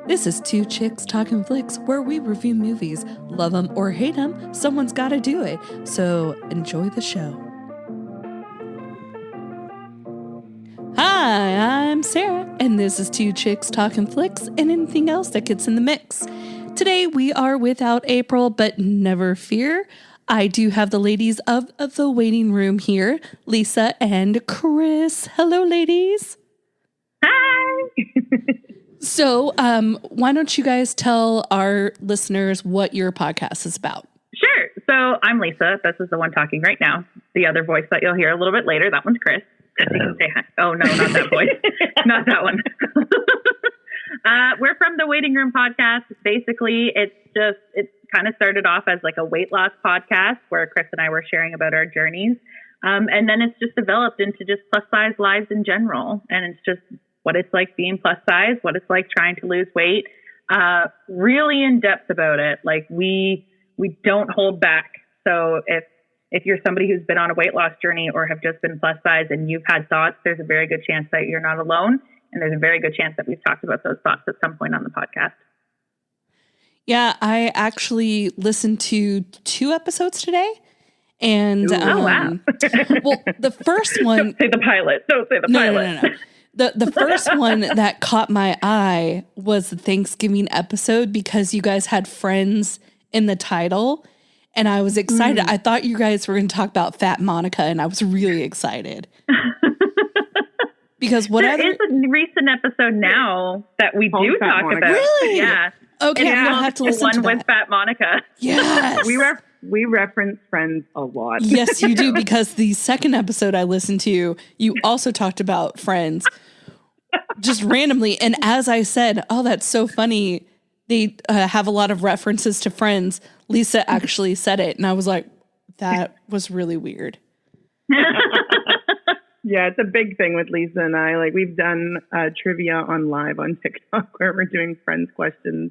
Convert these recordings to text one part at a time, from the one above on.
This is Two Chicks Talkin Flicks, where we review movies. Love them or hate them, someone's got to do it. So enjoy the show. Hi, I'm Sarah, and this is Two Chicks Talkin Flicks and anything else that gets in the mix. Today we are without April, but never fear. I do have the ladies of the waiting room here, Lisa and Chris. Hello, ladies. Hi. So, why don't you guys tell our listeners what your podcast is about? Sure. So I'm Lisa. This is the one talking right now. The other voice that you'll hear a little bit later, that one's Chris. You can say hi. Oh, no, not that voice. Not that one. We're from the Waiting Room podcast. Basically, it kind of started off as like a weight loss podcast where Chris and I were sharing about our journeys. And then it's just developed into just plus size lives in general. And it's just what it's like being plus size, what it's like trying to lose weight, really in depth about it. Like we don't hold back. So if you're somebody who's been on a weight loss journey or have just been plus size and you've had thoughts, there's a very good chance that you're not alone. And there's a very good chance that we've talked about those thoughts at some point on the podcast. Yeah, I actually listened to 2 episodes today. And wow. Well, the first one. Say the pilot. Don't say the pilot. No. The first one that caught my eye was the Thanksgiving episode because you guys had friends in the title. And I was excited. I thought you guys were going to talk about Fat Monica, and I was really excited. Because there is a recent episode now that we do talk about. Really? Yeah. Okay, I'm going to have to listen to that. One with Fat Monica. Yes. We reference Friends a lot. Yes, you do, because the second episode I listened to, you also talked about Friends just randomly. And as I said, oh, that's so funny. They have a lot of references to Friends. Lisa actually said it. And I was like, that was really weird. Yeah, it's a big thing with Lisa and I. Like, we've done trivia on live on TikTok where we're doing Friends questions.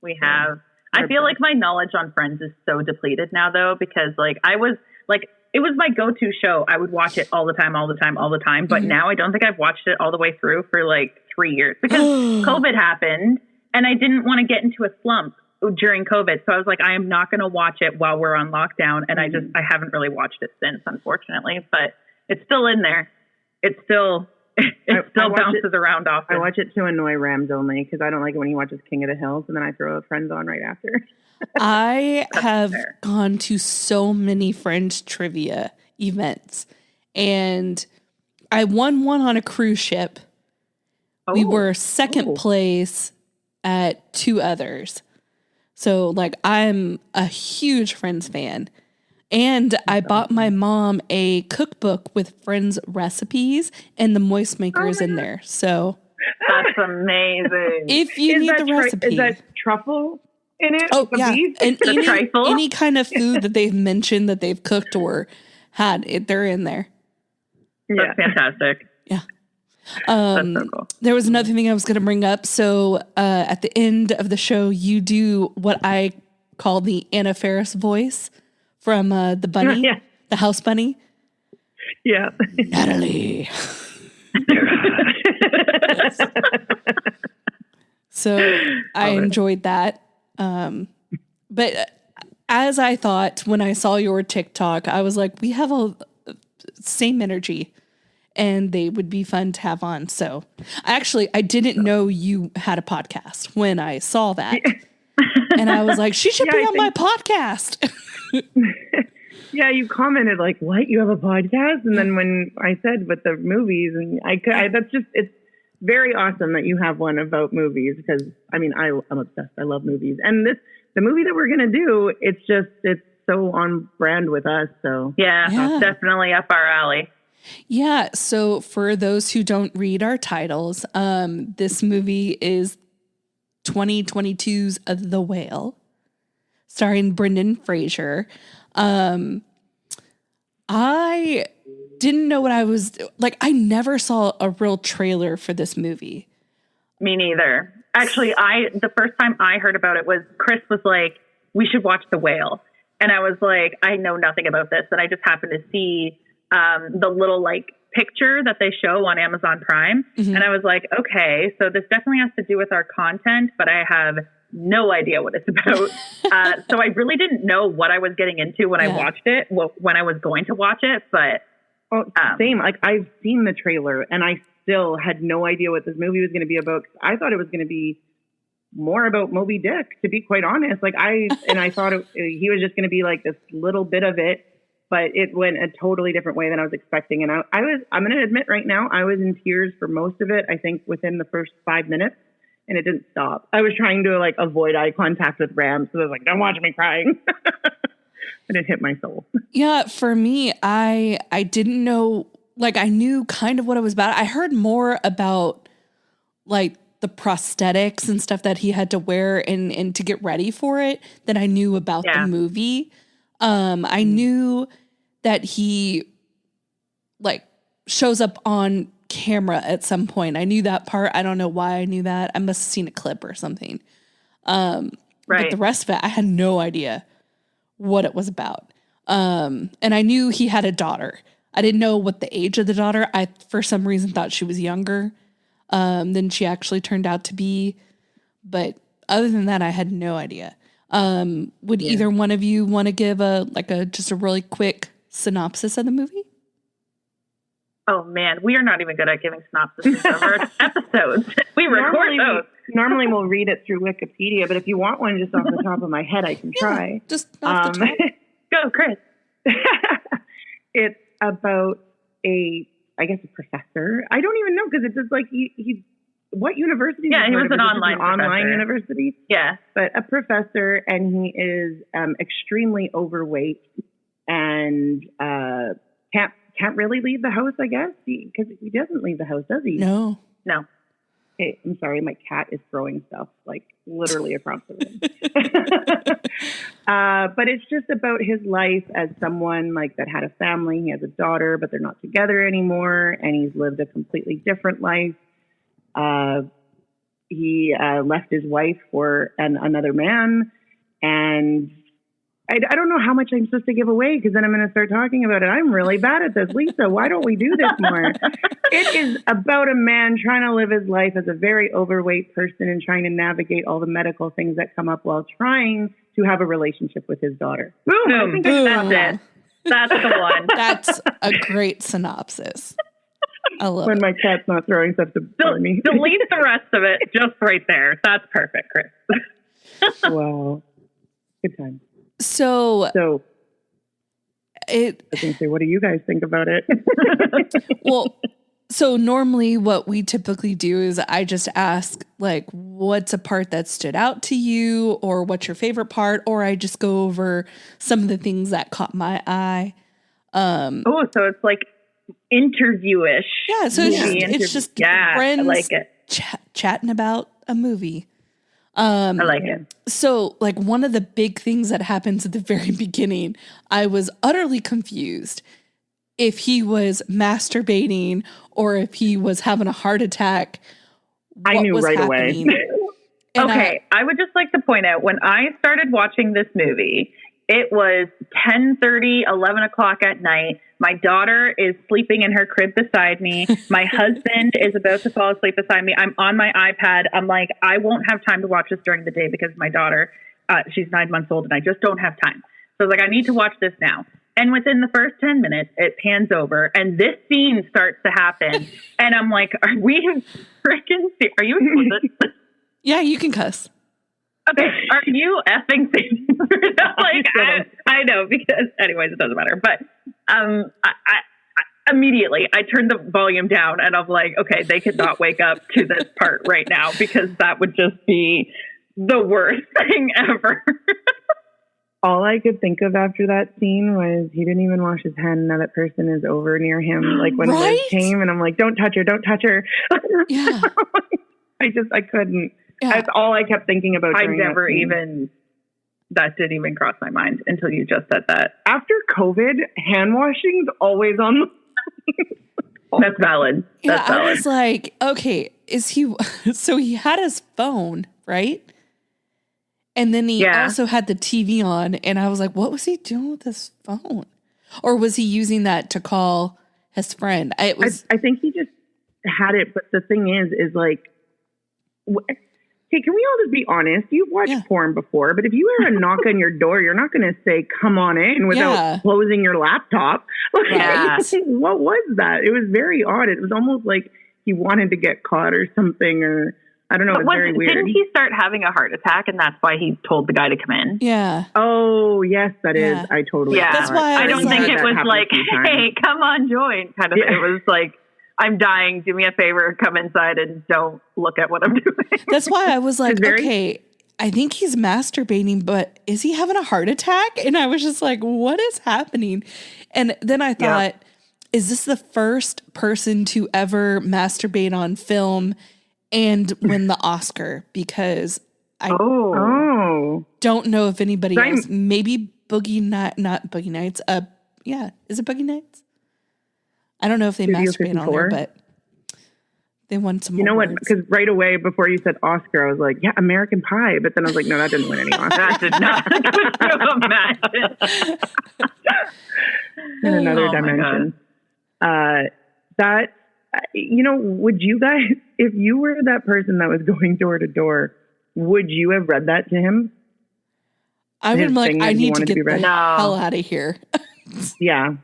We have. I feel like my knowledge on Friends is so depleted now, though, because it was my go-to show. I would watch it all the time. But now I don't think I've watched it all the way through for like 3 years because COVID happened and I didn't want to get into a slump during COVID. So I was like, I am not going to watch it while we're on lockdown. And I haven't really watched it since, unfortunately, but it's still in there. It still bounces around often. I watch it to annoy Rams only because I don't like it when he watches King of the Hills and then I throw Friends on right after. I have gone to so many Friends trivia events, and I won one on a cruise ship. We were second place at 2 others. So like I'm a huge Friends fan. And I bought my mom a cookbook with Friends recipes and the moist makers in there. So that's amazing. If you need the recipe. Is that truffle in it? Oh, yeah. Beef? And any kind of food that they've mentioned that they've cooked or had, they're in there. That's fantastic. Yeah. That's so cool. There was another thing I was going to bring up. So at the end of the show, you do what I call the Anna Faris voice. From the bunny, the house bunny. Yeah. Natalie. So I enjoyed that. But as I thought when I saw your TikTok, I was like, we have a same energy and they would be fun to have on. So I didn't know you had a podcast when I saw that. And I was like, she should be on my podcast. Yeah, you commented like, "What? You have a podcast?" And then when I said with the movies, and it's very awesome that you have one about movies because I'm obsessed. I love movies, and the movie that we're gonna do, it's so on brand with us. So yeah, definitely up our alley. Yeah. So for those who don't read our titles, this movie is 2022's The Whale, starring Brendan Fraser. I didn't know what I was like. I never saw a real trailer for this movie. Me neither. Actually, the first time I heard about it was Chris was like, we should watch The Whale. And I was like, I know nothing about this. And I just happened to see the little like picture that they show on Amazon Prime. Mm-hmm. And I was like, okay, so this definitely has to do with our content, but I have no idea what it's about. So I really didn't know what I was getting into when I watched it, when I was going to watch it. But same. Like, I've seen the trailer and I still had no idea what this movie was going to be about. I thought it was going to be more about Moby Dick, to be quite honest. Like, I thought he was just going to be like this little bit of it, but it went a totally different way than I was expecting. And I'm going to admit right now, I was in tears for most of it. I think within the first 5 minutes, and it didn't stop. I was trying to like avoid eye contact with Ram. So I was like, don't watch me crying. And it hit my soul. Yeah. For me, I didn't know, like, I knew kind of what it was about. I heard more about like the prosthetics and stuff that he had to wear and to get ready for it than I knew about the movie. I knew that he like shows up on camera at some point. I knew that part. I don't know why I knew that. I must have seen a clip or something. But the rest of it, I had no idea what it was about. And I knew he had a daughter. I didn't know what the age of the daughter. I, for some reason, thought she was younger than she actually turned out to be. But other than that, I had no idea. Would either one of you want to give just a really quick synopsis of the movie? Oh man, we are not even good at giving synopses of our episodes. We record those. Normally we'll read it through Wikipedia, but if you want one just off the top of my head, I can try. Just off the top. Go, Chris. It's about a professor. I don't even know, because it's just like he what university? Yeah, he was an online university. Yeah, but a professor, and he is extremely overweight and can't really leave the house, I guess, because he doesn't leave the house, does he? No. Hey, I'm sorry, my cat is throwing stuff like literally across the room. But it's just about his life as someone like that had a family. He has a daughter, but they're not together anymore, and he's lived a completely different life. He left his wife for another man, and I don't know how much I'm supposed to give away, because then I'm going to start talking about it. I'm really bad at this. Lisa, why don't we do this more? It is about a man trying to live his life as a very overweight person and trying to navigate all the medical things that come up while trying to have a relationship with his daughter. Boom. That's it. That's the one. That's a great synopsis. I love when it. My cat's not throwing stuff to me. Delete the rest of it just right there. That's perfect, Chris. Wow. Good time. So I was going to say, what do you guys think about it? Well, so normally what we typically do is I just ask, like, what's a part that stood out to you, or what's your favorite part, or I just go over some of the things that caught my eye. So it's like interview-ish. Yeah, so it's just friends I like it. Chatting about a movie. I like it. So, like, one of the big things that happens at the very beginning, I was utterly confused if he was masturbating or if he was having a heart attack. I knew right away. Okay, I would just like to point out, when I started watching this movie, it was 10:30, 11 o'clock at night. My daughter is sleeping in her crib beside me. My husband is about to fall asleep beside me. I'm on my iPad. I'm like, I won't have time to watch this during the day because my daughter, she's 9 months old, and I just don't have time. So I was like, I need to watch this now. And within the first 10 minutes, it pans over, and this scene starts to happen. And I'm like, are you explicit? Yeah, you can cuss. Okay, are you effing serious? Like, I know, because anyways, it doesn't matter. But I immediately I turned the volume down, and I'm like, okay, they could not wake up to this part right now, because that would just be the worst thing ever. All I could think of after that scene was he didn't even wash his hand. Now that person is over near him. Like when Liz came, and I'm like, don't touch her, don't touch her. Yeah. I couldn't. Yeah. That's all I kept thinking about. That didn't even cross my mind until you just said that. After COVID, hand washing's always on the That's valid. That's valid. I was like, okay, so he had his phone, right? And then he also had the TV on, and I was like, what was he doing with his phone? Or was he using that to call his friend. I think he just had it, but the thing is like, hey, can we all just be honest? You've watched porn before, but if you hear a knock on your door, you're not going to say, come on in without closing your laptop. Yeah. What was that? It was very odd. It was almost like he wanted to get caught or something, or I don't know. It was very weird. Didn't he start having a heart attack and that's why he told the guy to come in? Yeah. Oh, yes, that is. I totally. Yeah. That's why I don't think it was like, hey, come on, join kind of thing. It was like, I'm dying. Do me a favor. Come inside and don't look at what I'm doing. That's why I was like, okay, I think he's masturbating, but is he having a heart attack? And I was just like, what is happening? And then I thought, is this the first person to ever masturbate on film and win the Oscar? Because I don't know if anybody else, maybe Boogie Night, not Boogie Nights. Is it Boogie Nights? I don't know if they masturbate on there, but they won some. You know what? Because right away before you said Oscar, I was like, yeah, American Pie. But then I was like, no, that didn't win any Oscar. That did not. Imagine. In another dimension. Would you guys, if you were that person that was going door to door, would you have read that to him? I would be like, I need to get the hell out of here. Yeah.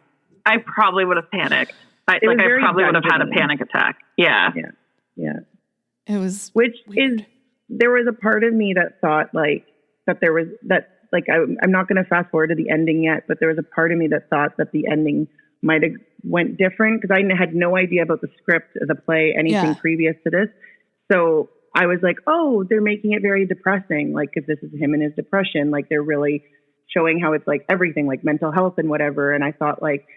I probably would have panicked. I probably would have had a panic attack. Yeah. Yeah. It was weird. There was a part of me that thought I'm not going to fast forward to the ending yet, but there was a part of me that thought that the ending might have went different because I had no idea about the script of the play, anything previous to this. So I was like, oh, they're making it very depressing. Like, if this is him and his depression, like they're really showing how it's like everything, like mental health and whatever. And I thought like,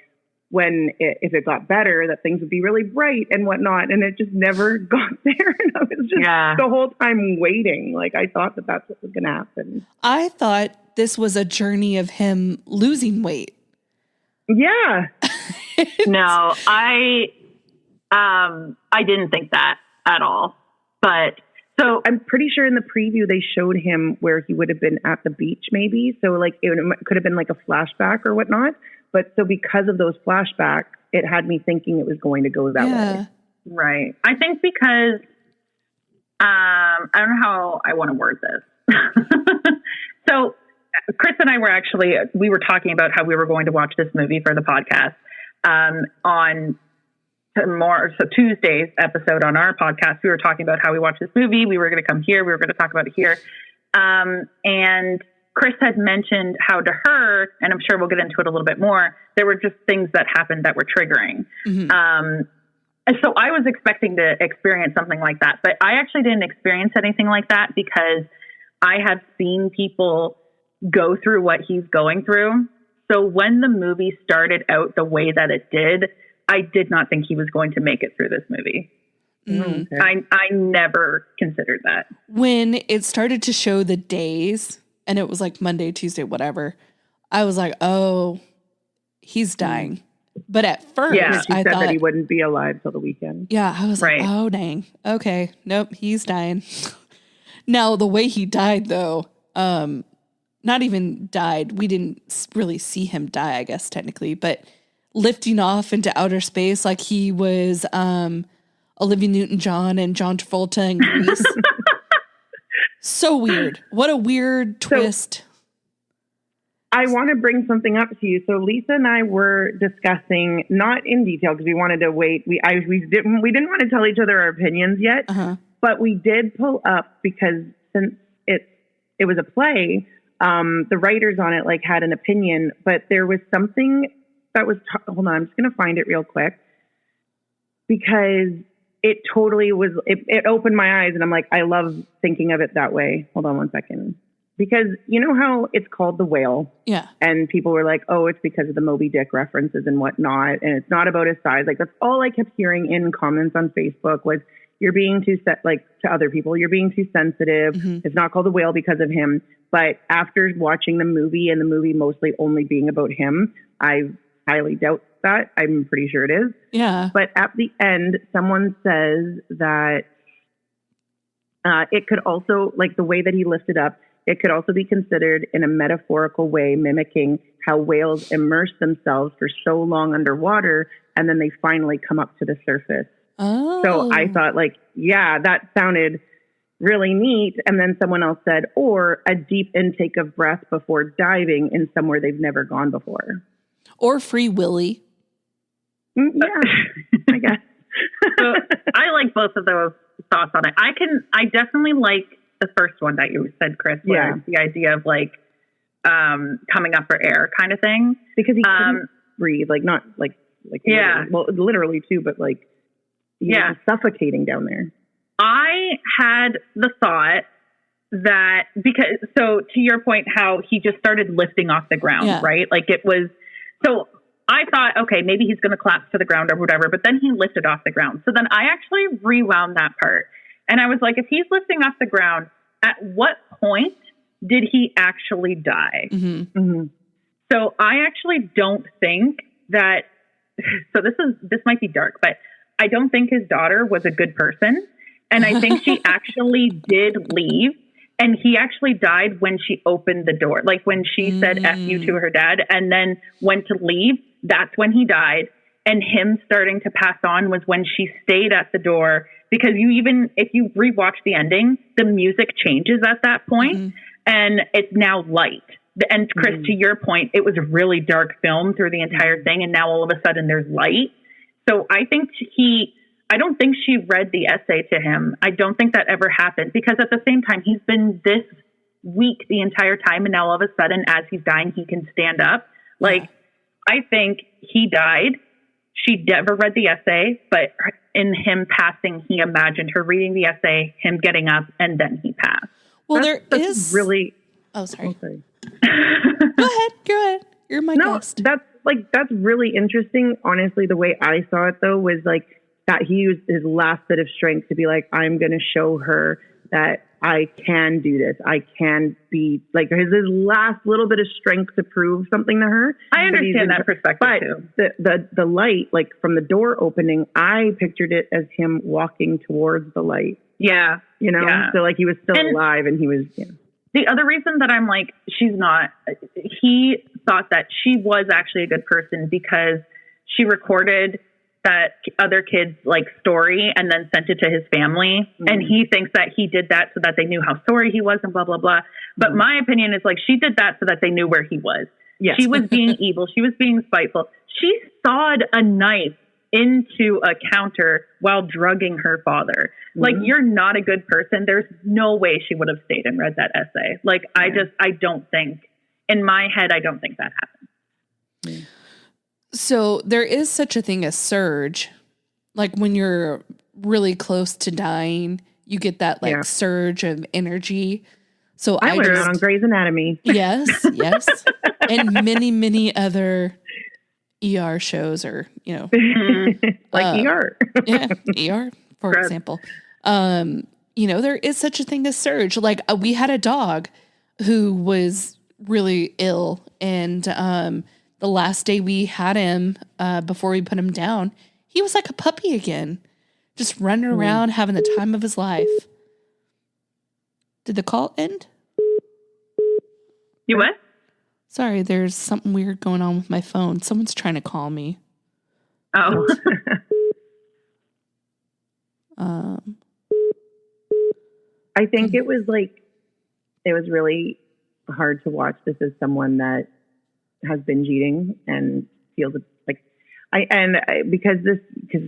if it got better, that things would be really bright and whatnot. And it just never got there. And I was just the whole time waiting. Like, I thought that that's what was going to happen. I thought this was a journey of him losing weight. Yeah. No, I didn't think that at all. But so I'm pretty sure in the preview, they showed him where he would have been at the beach, maybe. So like, it could have been like a flashback or whatnot. But so because of those flashbacks, it had me thinking it was going to go that way. Right. I think because, I don't know how I want to word this. So Chris and I we were talking about how we were going to watch this movie for the podcast, on Tuesday's episode on our podcast. We were talking about how we watched this movie. We were going to come here. We were going to talk about it here. And Chris had mentioned how to her, and I'm sure we'll get into it a little bit more, there were just things that happened that were triggering. Mm-hmm. And so I was expecting to experience something like that, but I actually didn't experience anything like that because I have seen people go through what he's going through. So when the movie started out the way that it did, I did not think he was going to make it through this movie. Mm. Okay. I never considered that. When it started to show the days, and it was like Monday, Tuesday, whatever, I was like, oh, he's dying. But at first, I thought that he wouldn't be alive till the weekend. Yeah, I was like, oh, dang. Okay, nope, he's dying. Now, the way he died, though, not even died. We didn't really see him die, I guess, technically. But lifting off into outer space like he was Olivia Newton-John and John Travolta in Grease. So weird. What a weird twist. I want to bring something up to you. So Lisa and I were discussing, not in detail because we wanted to wait. We didn't want to tell each other our opinions yet, but we did pull up because since it was a play, the writers on it like had an opinion, but there was something that was, hold on, I'm just going to find it real quick because it totally was, it opened my eyes and I'm like, I love thinking of it that way. Hold on one second. Because you know how it's called The Whale? Yeah. And people were like, oh, it's because of the Moby Dick references and whatnot. And it's not about his size. Like, that's all I kept hearing in comments on Facebook was, you're being too to other people, you're being too sensitive. Mm-hmm. It's not called The Whale because of him. But after watching the movie and the movie mostly only being about him, I highly doubt that. I'm pretty sure it is. Yeah. But at the end, someone says that it could also, like the way that he lifted up, it could also be considered in a metaphorical way, mimicking how whales immerse themselves for so long underwater and then they finally come up to the surface. Oh. So I thought like, yeah, that sounded really neat. And then someone else said, or a deep intake of breath before diving in somewhere they've never gone before. Or Free Willy. Yeah, I guess. So I like both of those thoughts on it. I definitely like the first one that you said, Chris, where it's the idea of like coming up for air kind of thing. Because he couldn't breathe, like not like literally too, but like he was suffocating down there. I had the thought that so to your point, how he just started lifting off the ground, right? Like it was, so I thought, okay, maybe he's going to collapse to the ground or whatever, but then he lifted off the ground. So then I actually rewound that part. And I was like, if he's lifting off the ground, at what point did he actually die? Mm-hmm. Mm-hmm. So I actually don't think that, so this might be dark, but I don't think his daughter was a good person. And I think she actually did leave. And he actually died when she opened the door. Like when she said F you to her dad and then went to leave, that's when he died. And him starting to pass on was when she stayed at the door. Because if you rewatch the ending, the music changes at that point, and it's now light. And Chris, to your point, it was a really dark film through the entire thing. And now all of a sudden there's light. So I think I don't think she read the essay to him. I don't think that ever happened because at the same time, he's been this weak the entire time. And now all of a sudden, as he's dying, he can stand up. Like, I think he died. She never read the essay, but in him passing, he imagined her reading the essay, him getting up, and then he passed. Well, that's really. Oh, sorry. Oh, sorry. Go ahead. You're my guest. That's really interesting. Honestly, the way I saw it though was like that he used his last bit of strength to be like, I'm going to show her that I can do this. I can be like his last little bit of strength to prove something to her. I understand that perspective too. The light, like from the door opening, I pictured it as him walking towards the light. Yeah. You know, so like he was still alive and he was, The other reason that I'm like, she's not, he thought that she was actually a good person because she recorded that other kid's like story and then sent it to his family. And he thinks that he did that so that they knew how sorry he was and blah, blah, blah. But my opinion is like, she did that so that they knew where he was. Yes. She was being evil. She was being spiteful. She sawed a knife into a counter while drugging her father. Like, you're not a good person. There's no way she would have stayed and read that essay. Like, I don't think, in my head, I don't think that happened. So there is such a thing as surge. Like when you're really close to dying, you get that like surge of energy. So I learned it on Grey's Anatomy. Yes. And many, many other ER shows or, like ER. ER, for example. There is such a thing as surge. Like we had a dog who was really ill and, the last day we had him, before we put him down, he was like a puppy again, just running around, having the time of his life. Did the call end? You what? Sorry, there's something weird going on with my phone. Someone's trying to call me. Oh. I think it was really hard to watch this as someone that has binge eating and feels like because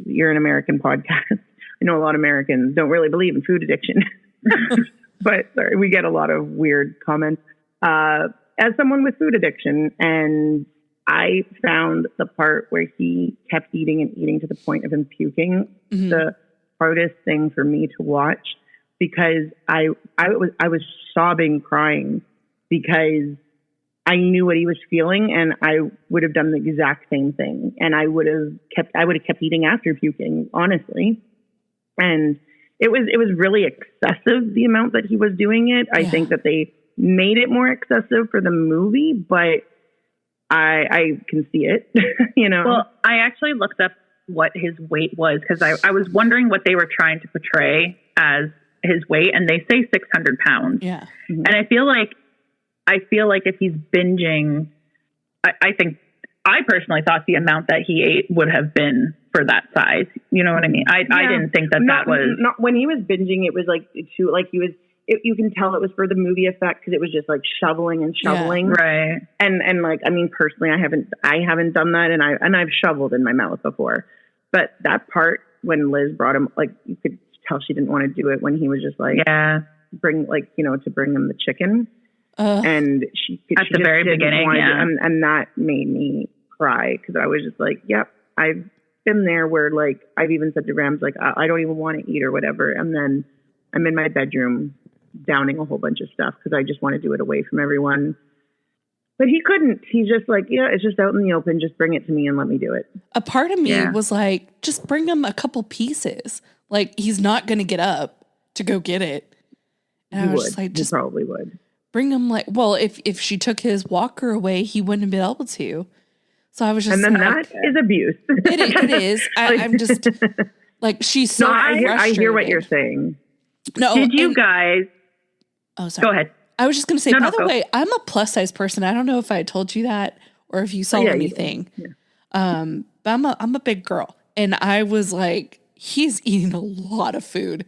you're an American podcast. I know a lot of Americans don't really believe in food addiction, but sorry, we get a lot of weird comments as someone with food addiction. And I found the part where he kept eating and eating to the point of him puking the hardest thing for me to watch because I was sobbing, crying because I knew what he was feeling and I would have done the exact same thing. And I would have kept eating after puking, honestly. And it was really excessive, the amount that he was doing it. I think that they made it more excessive for the movie, but I can see it, Well, I actually looked up what his weight was because I was wondering what they were trying to portray as his weight. And they say 600 pounds. Yeah. And I feel like if he's binging, I think I personally thought the amount that he ate would have been for that size. You know what I mean? I didn't think that was not when he was binging. It was like too, like he was. You can tell it was for the movie effect because it was just like shoveling and shoveling. Yeah, right. And like, I mean, personally, I haven't done that, and I've shoveled in my mouth before. But that part when Liz brought him, like you could tell she didn't want to do it when he was just like, to bring him the chicken. And she at the very beginning, and that made me cry because I was just like, yep, I've been there where like I've even said to Rams like I don't even want to eat or whatever, and then I'm in my bedroom downing a whole bunch of stuff because I just want to do it away from everyone. But he couldn't. He's just like, yeah, it's just out in the open. Just bring it to me and let me do it. A part of me was like, just bring him a couple pieces. Like he's not going to get up to go get it. And I was just like, he probably would. Bring him like, well, if she took his walker away, he wouldn't have been able to. So I was just and then like, that is abuse. It is. I'm just like, she's so frustrated. I hear what you're saying. No, did you guys? Oh, sorry. Go ahead. I was just going to say, by the way, I'm a plus size person. I don't know if I told you that or if you saw anything. But I'm a big girl. And I was like, he's eating a lot of food.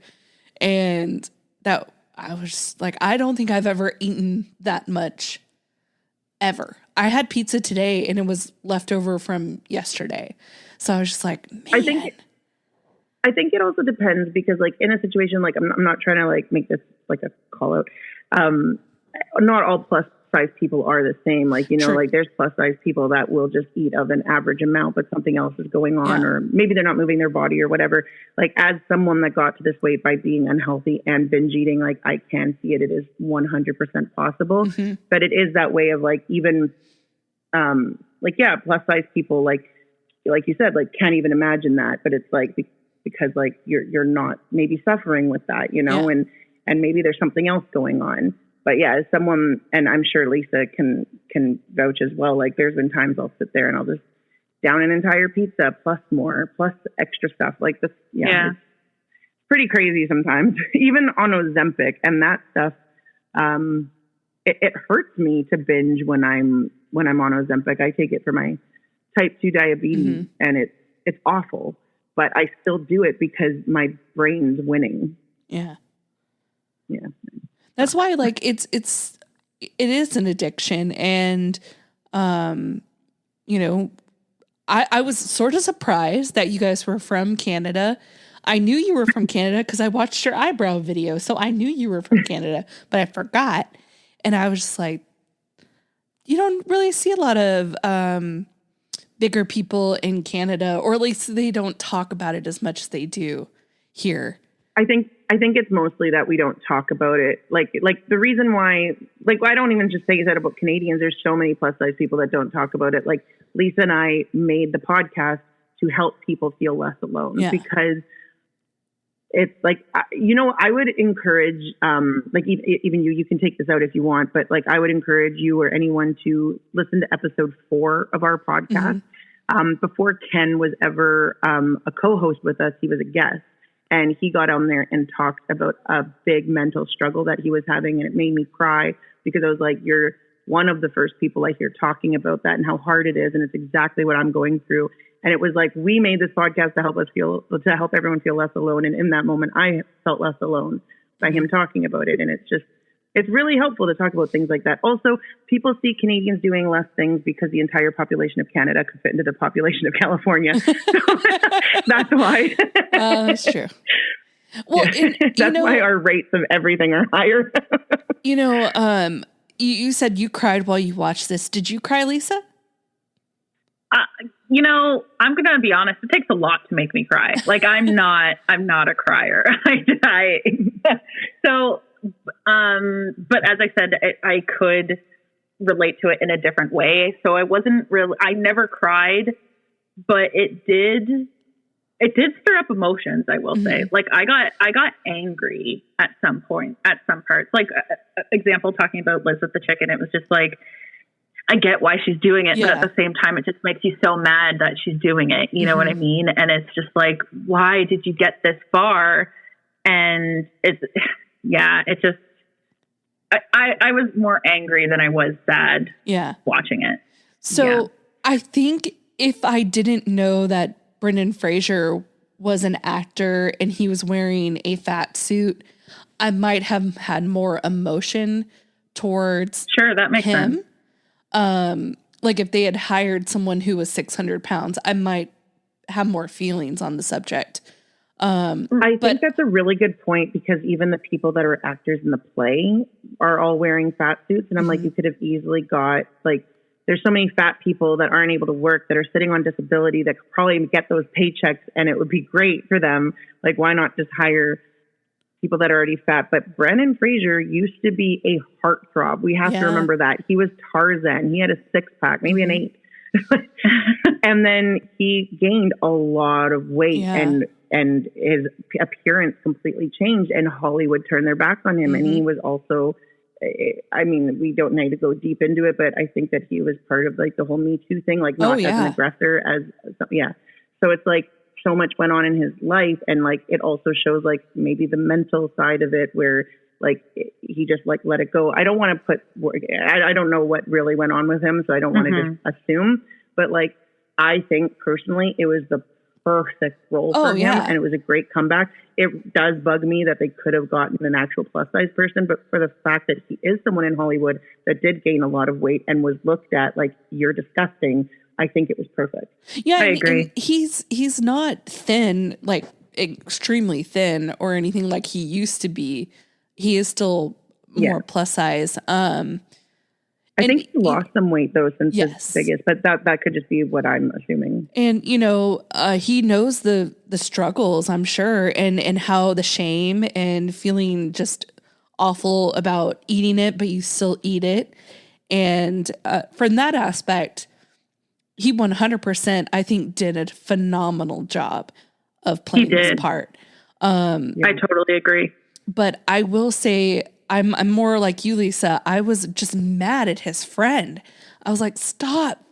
And that I was like, I don't think I've ever eaten that much ever. I had pizza today and it was leftover from yesterday. So I was just like, man. I think it also depends because like in a situation, like I'm not trying to like make this like a call out. Not all plus size people are the same. Like, you know, like there's plus size people that will just eat of an average amount, but something else is going on, or maybe they're not moving their body or whatever. Like as someone that got to this weight by being unhealthy and binge eating, like I can see it. It is 100% possible, but it is that way of like, even, plus size people, like you said, like can't even imagine that, but it's like, because like you're not maybe suffering with that, you know, and maybe there's something else going on. But yeah, as someone, and I'm sure Lisa can vouch as well. Like there's been times I'll sit there and I'll just down an entire pizza plus more, plus extra stuff like this. Yeah. It's pretty crazy sometimes, even on Ozempic and that stuff. It hurts me to binge when I'm on Ozempic. I take it for my type 2 diabetes and it's awful. But I still do it because my brain's winning. Yeah. Yeah. That's why like it is an addiction. And, you know, I was sort of surprised that you guys were from Canada. I knew you were from Canada because I watched your eyebrow video. So I knew you were from Canada, but I forgot. And I was just like, you don't really see a lot of, bigger people in Canada, or at least they don't talk about it as much as they do here. I think it's mostly that we don't talk about it. Like the reason why, like I don't even just say that about Canadians. There's so many plus size people that don't talk about it. Like Lisa and I made the podcast to help people feel less alone because it's like, you know, I would encourage, like even you can take this out if you want, but like I would encourage you or anyone to listen to episode 4 of our podcast. Before Ken was ever a co-host with us, he was a guest, and he got on there and talked about a big mental struggle that he was having, and it made me cry because I was like, you're one of the first people I hear talking about that and how hard it is, and it's exactly what I'm going through. And it was like, we made this podcast to help everyone feel less alone. And in that moment, I felt less alone by him talking about it. And it's really helpful to talk about things like that. Also, people see Canadians doing less things because the entire population of Canada could fit into the population of California. So that's why. That's true. Well, that's why our rates of everything are higher. You know, you said you cried while you watched this. Did you cry, Lisa? You know, I'm going to be honest. It takes a lot to make me cry. Like I'm not a crier. But as I said, I could relate to it in a different way. So I never cried, but it did stir up emotions. I will say, like I got angry at some point, at some parts, like example, talking about Liz with the chicken. It was just like, I get why she's doing it, but at the same time, it just makes you so mad that she's doing it. You know what I mean? And it's just like, why did you get this far? And I was more angry than I was sad watching it. So I think if I didn't know that Brendan Fraser was an actor and he was wearing a fat suit, I might have had more emotion towards that makes him. sense. Like if they had hired someone who was 600 pounds, I might have more feelings on the subject. I think that's a really good point, because even the people that are actors in the play are all wearing fat suits. And I'm like, you could have easily got, like, there's so many fat people that aren't able to work, that are sitting on disability, that could probably get those paychecks, and it would be great for them. Like, why not just hire people that are already fat? But Brendan Fraser used to be a heartthrob. We have to remember that. He was Tarzan. He had a 6-pack, maybe an 8. And then he gained a lot of weight, and his appearance completely changed, and Hollywood turned their back on him. And he was also, I mean, we don't need to go deep into it, but I think that he was part of like the whole Me Too thing, like not as an aggressor, So it's like so much went on in his life. And like, it also shows like maybe the mental side of it, where like he just like let it go. I don't want to put, I don't know what really went on with him, so I don't want to just assume, but like, I think personally it was the perfect role for him, and it was a great comeback. It does bug me that they could have gotten an actual plus size person, but for the fact that he is someone in Hollywood that did gain a lot of weight and was looked at like, you're disgusting, I think it was perfect. Yeah, I agree. And he's not thin, like extremely thin or anything like he used to be. He is still more plus size. I think he lost some weight though since his biggest, but that could just be what I'm assuming. And you know, he knows the struggles, I'm sure, and how the shame and feeling just awful about eating it, but you still eat it. And from that aspect, he 100%, I think, did a phenomenal job of playing this part. I totally agree. But I will say, I'm more like you, Lisa. I was just mad at his friend. I was like, stop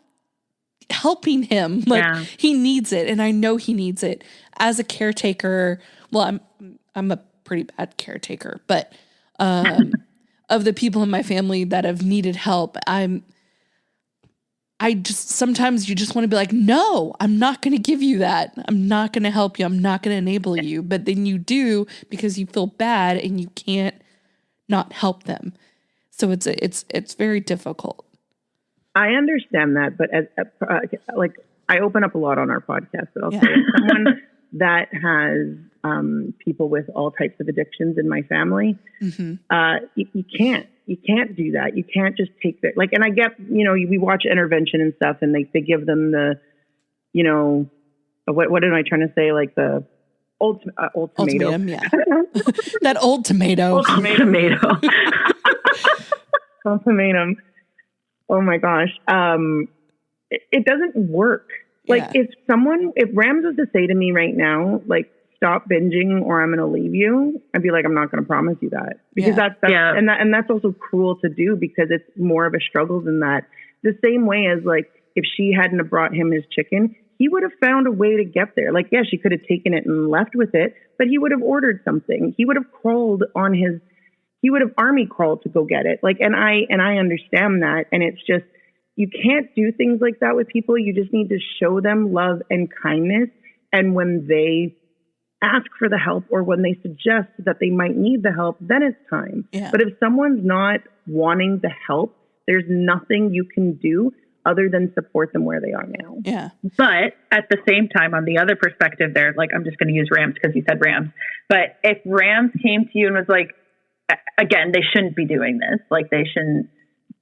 helping him. Like he needs it. And I know he needs it as a caretaker. Well, I'm a pretty bad caretaker, but, of the people in my family that have needed help, I just, sometimes you just want to be like, no, I'm not going to give you that. I'm not going to help you. I'm not going to enable you. But then you do, because you feel bad and you can't not help them. So it's very difficult. I understand that, but as like I open up a lot on our podcast, but I'll say as someone that has people with all types of addictions in my family, you can't do that. You can't just take that. Like, and I get, you know, we watch Intervention and stuff, and they give them the, you know, what am I trying to say? Like the old tomato. Ultimatum, yeah. That old tomato. Ultimatum. Ultimatum. Oh my gosh. It doesn't work. Like if Rams was to say to me right now, like, stop binging or I'm going to leave you, I'd be like, I'm not going to promise you that, because and that's also cruel to do, because it's more of a struggle than that. The same way as like, if she hadn't have brought him his chicken, he would have found a way to get there. Like, she could have taken it and left with it, but he would have ordered something. He would have he would have army crawled to go get it. Like, and I understand that. And it's just, you can't do things like that with people. You just need to show them love and kindness. And when they ask for the help, or when they suggest that they might need the help, then it's time. Yeah. But if someone's not wanting the help, there's nothing you can do other than support them where they are now. Yeah. But at the same time, on the other perspective there, like, I'm just going to use Rams because you said Rams, but if Rams came to you and was like, again, they shouldn't be doing this. Like, they shouldn't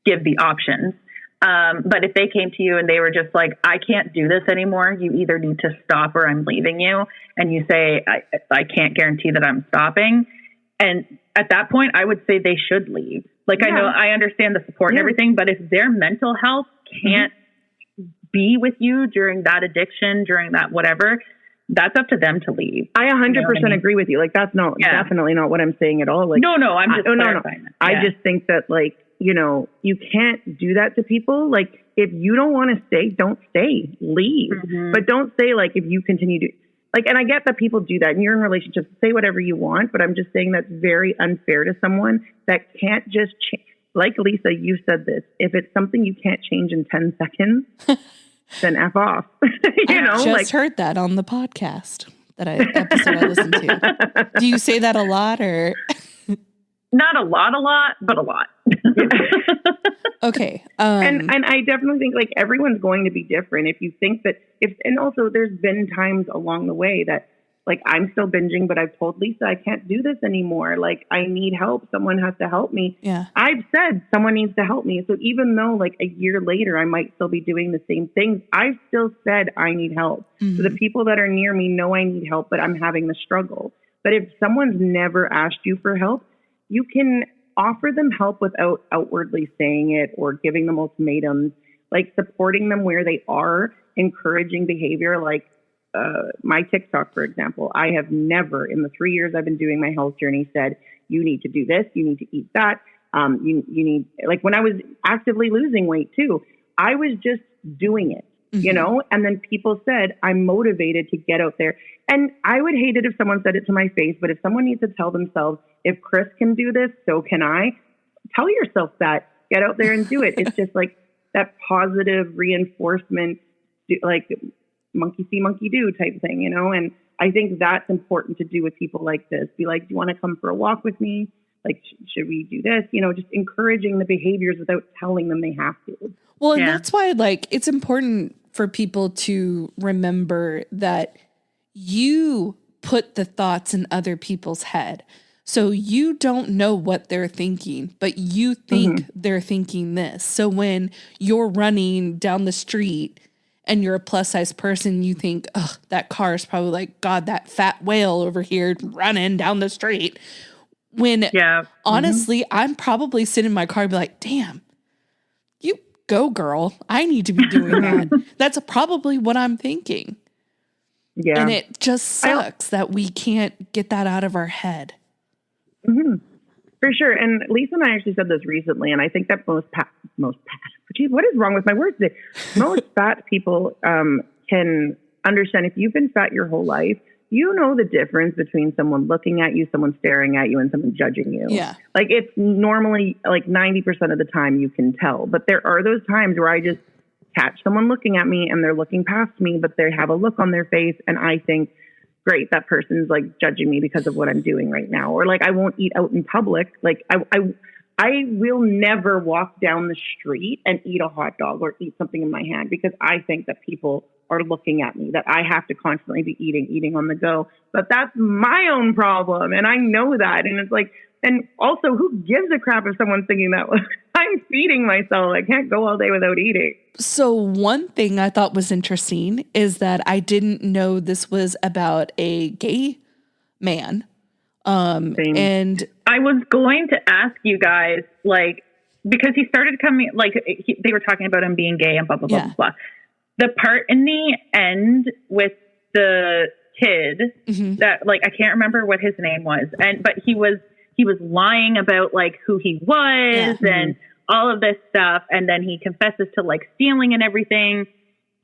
give the options. But if they came to you and they were just like, I can't do this anymore, you either need to stop or I'm leaving you. And you say, I can't guarantee that I'm stopping. And at that point, I would say they should leave. Like, I know, I understand the support and everything, but if their mental health can't be with you during that addiction, during that whatever, that's up to them to leave. I 100% agree with you. Like, that's definitely not what I'm saying at all. Like, no, I'm just clarifying that. I just think that, like, you know, you can't do that to people. Like, if you don't want to stay, don't stay, leave. But don't say, like, if you continue to, like, and I get that people do that and you're in relationships, say whatever you want, but I'm just saying that's very unfair to someone that can't just change. Like, Lisa, you said this, if it's something you can't change in 10 seconds, then F off. I just heard that on the podcast episode I listened to. Do you say that a lot or? Not a lot, but a lot. Okay. And I definitely think like everyone's going to be different. If you think that and also there's been times along the way that like I'm still binging, but I've told Lisa I can't do this anymore. Like I need help. Someone has to help me. Yeah. I've said someone needs to help me. So even though like a year later I might still be doing the same things, I've still said I need help. Mm-hmm. So the people that are near me know I need help, but I'm having the struggle. But if someone's never asked you for help, you can offer them help without outwardly saying it or giving them ultimatums, like supporting them where they are, encouraging behavior. Like my TikTok, for example, I have never in the 3 years I've been doing my health journey said, you need to do this, you need to eat that. You need, like when I was actively losing weight too, I was just doing it, and then people said, I'm motivated to get out there. And I would hate it if someone said it to my face, but if someone needs to tell themselves, if Chris can do this, so can I. Tell yourself that. Get out there and do it. It's just like that positive reinforcement, like monkey see, monkey do type thing, And I think that's important to do with people like this. Be like, do you want to come for a walk with me? Like, should we do this? Just encouraging the behaviors without telling them they have to. Well, and that's why, like, it's important for people to remember that you put the thoughts in other people's head. So you don't know what they're thinking, but you think they're thinking this. So when you're running down the street and you're a plus size person, you think, oh, that car is probably like, God, that fat whale over here running down the street. When honestly, I'm probably sitting in my car and be like, damn, you go, girl. I need to be doing that. That's probably what I'm thinking. Yeah. And it just sucks that we can't get that out of our head. Mm-hmm. For sure. And Lisa and I actually said this recently, and I think that geez, what is wrong with my words today? Most fat people can understand if you've been fat your whole life, you know the difference between someone looking at you, someone staring at you, and someone judging you. Yeah. Like it's normally like 90% of the time you can tell. But there are those times where I just catch someone looking at me and they're looking past me, but they have a look on their face and I think, great, that person's like judging me because of what I'm doing right now. Or like I won't eat out in public. Like I will never walk down the street and eat a hot dog or eat something in my hand because I think that people are looking at me, that I have to constantly be eating on the go. But that's my own problem. And I know that. And it's like, and also who gives a crap if someone's thinking that I'm feeding myself. I can't go all day without eating. So one thing I thought was interesting is that I didn't know this was about a gay man. And I was going to ask you guys, like, because he started coming, like they were talking about him being gay and blah, blah, blah, blah, blah. The part in the end with the kid that, like, I can't remember what his name was. But he was lying about like who he was and all of this stuff. And then he confesses to like stealing and everything.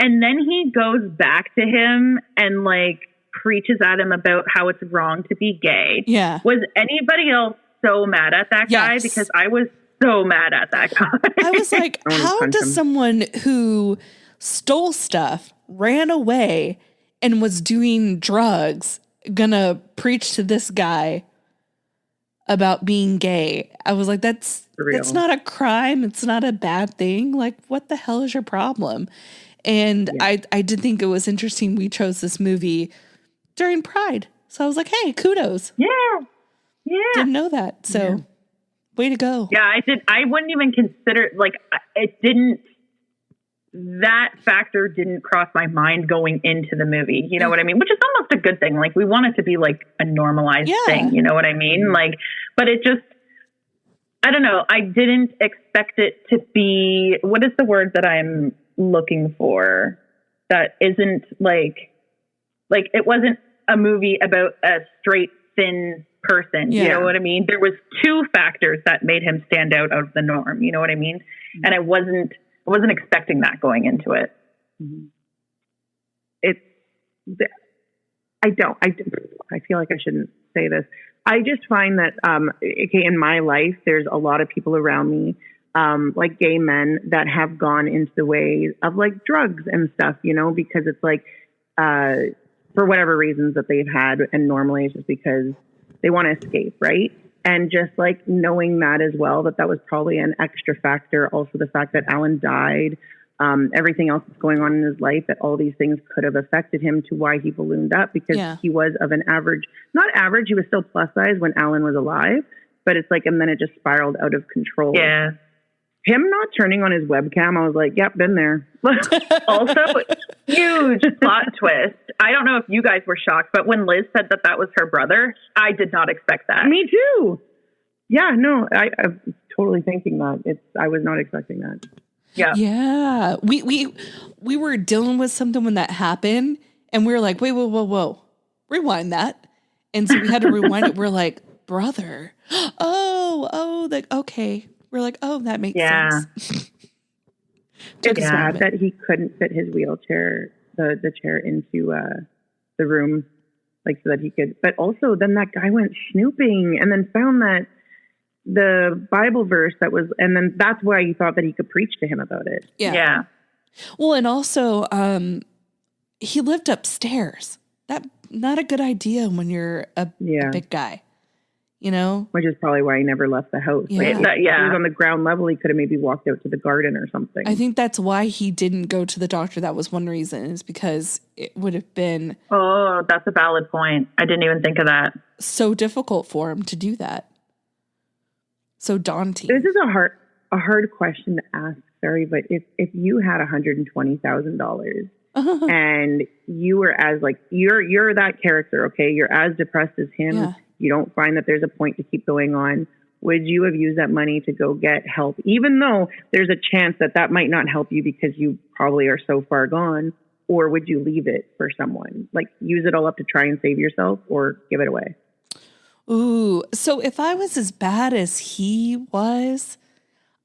And then he goes back to him and like preaches at him about how it's wrong to be gay. Yeah. Was anybody else so mad at that guy? Because I was so mad at that guy. I was like, how does someone who stole stuff, ran away, and was doing drugs gonna preach to this guy about being gay? I was like, that's not a crime. It's not a bad thing. Like, what the hell is your problem? And I did think it was interesting. We chose this movie during Pride. So I was like, hey, kudos. Yeah. Yeah. Didn't know that. So way to go. Yeah, I did. I wouldn't even consider, like, that factor didn't cross my mind going into the movie. You know what I mean? Which is almost a good thing. Like, we want it to be like a normalized thing. You know what I mean? Like, but it just, I don't know. I didn't expect it to be, what is the word that I'm looking for? That isn't like it wasn't a movie about a straight, thin person. You know what I mean? There was two factors that made him stand out of the norm. You know what I mean? And I wasn't expecting that going into it. I feel like I shouldn't say this. I just find that, in my life, there's a lot of people around me like gay men that have gone into the way of like drugs and stuff, you know, because it's like, for whatever reasons that they've had. And normally it's just because they want to escape. Right. And just like knowing that as well, that was probably an extra factor. Also the fact that Alan died, everything else that's going on in his life, that all these things could have affected him to why he ballooned up, because he was of an average, not average, he was still plus size when Alan was alive, but it's like, and then it just spiraled out of control. Yeah. Him not turning on his webcam, I was like, yep, been there. Also, huge plot twist. I don't know if you guys were shocked, but when Liz said that was her brother, I did not expect that. Me too. Yeah, no, I'm totally thinking that. I was not expecting that. Yeah. Yeah. We were dealing with something when that happened, and we were like, wait, whoa. Rewind that. And so we had to rewind it. We're like, brother. Oh, like, okay. We're like, oh, that makes sense. It's sad that he couldn't fit his wheelchair, the chair into the room, like so that he could. But also, then that guy went snooping and then found that the Bible verse that was, and then that's why he thought that he could preach to him about it. Yeah. Well, and also, he lived upstairs. That not a good idea when you're a big guy. You know, which is probably why he never left the house. Yeah. Like, if he was on the ground level, he could have maybe walked out to the garden or something. I think that's why he didn't go to the doctor. That was one reason, is because it would have been. Oh, that's a valid point. I didn't even think of that. So difficult for him to do that. So daunting. This is a hard question to ask. Sorry, but if you had $120,000 and you were as like you're that character, okay, you're as depressed as him. Yeah. You don't find that there's a point to keep going on. Would you have used that money to go get help, even though there's a chance that might not help you because you probably are so far gone? Or would you leave it for someone? Like use it all up to try and save yourself, or give it away? Ooh, so if I was as bad as he was,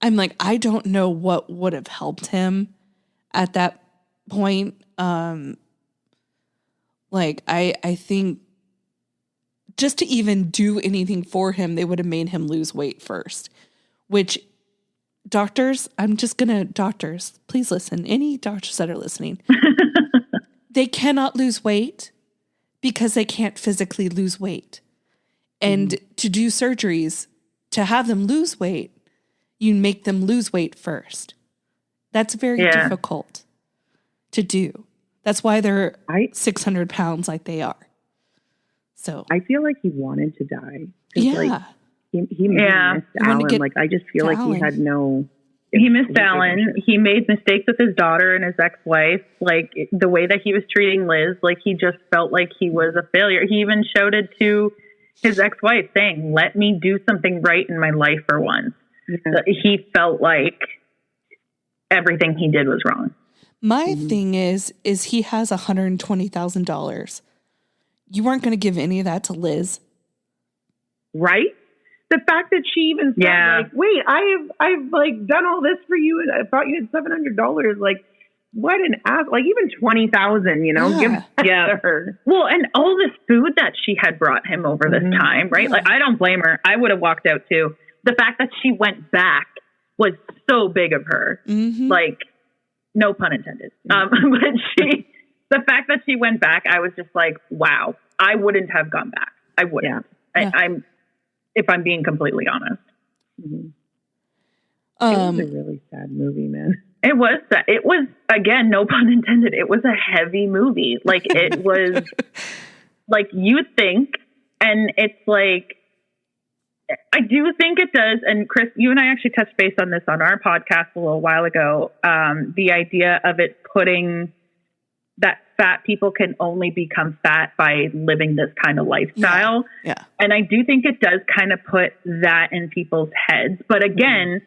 I'm like, I don't know what would have helped him at that point. Like I think just to even do anything for him, they would have made him lose weight first, which doctors, please listen. Any doctors that are listening, they cannot lose weight because they can't physically lose weight. And to do surgeries, to have them lose weight, you make them lose weight first. That's very difficult to do. That's why they're 600 pounds like they are. So I feel like he wanted to die. Yeah. Like, he missed Alan. Like I just feel like he had no. He missed Alan. He made mistakes with his daughter and his ex-wife. Like the way that he was treating Liz, like he just felt like he was a failure. He even showed it to his ex-wife, saying, "Let me do something right in my life for once." Yeah. He felt like everything he did was wrong. My thing is he has $120,000. You weren't going to give any of that to Liz, right? The fact that she even said, like, "Wait, I've like done all this for you, and I thought you had $700." Like, what an ass! Like even 20,000, you know, give to her. Well, and all this food that she had brought him over this time, right? Like, I don't blame her. I would have walked out too. The fact that she went back was so big of her. Like, no pun intended. But the fact that she went back, I was just like, wow, I wouldn't have gone back. I wouldn't. I'm, if I'm being completely honest. It was a really sad movie, man. It was, again, no pun intended. It was a heavy movie. Like it was like you think, and it's like, I do think it does. And Chris, you and I actually touched base on this on our podcast a little while ago. The idea of it putting that fat people can only become fat by living this kind of lifestyle. Yeah. And I do think it does kind of put that in people's heads. But again,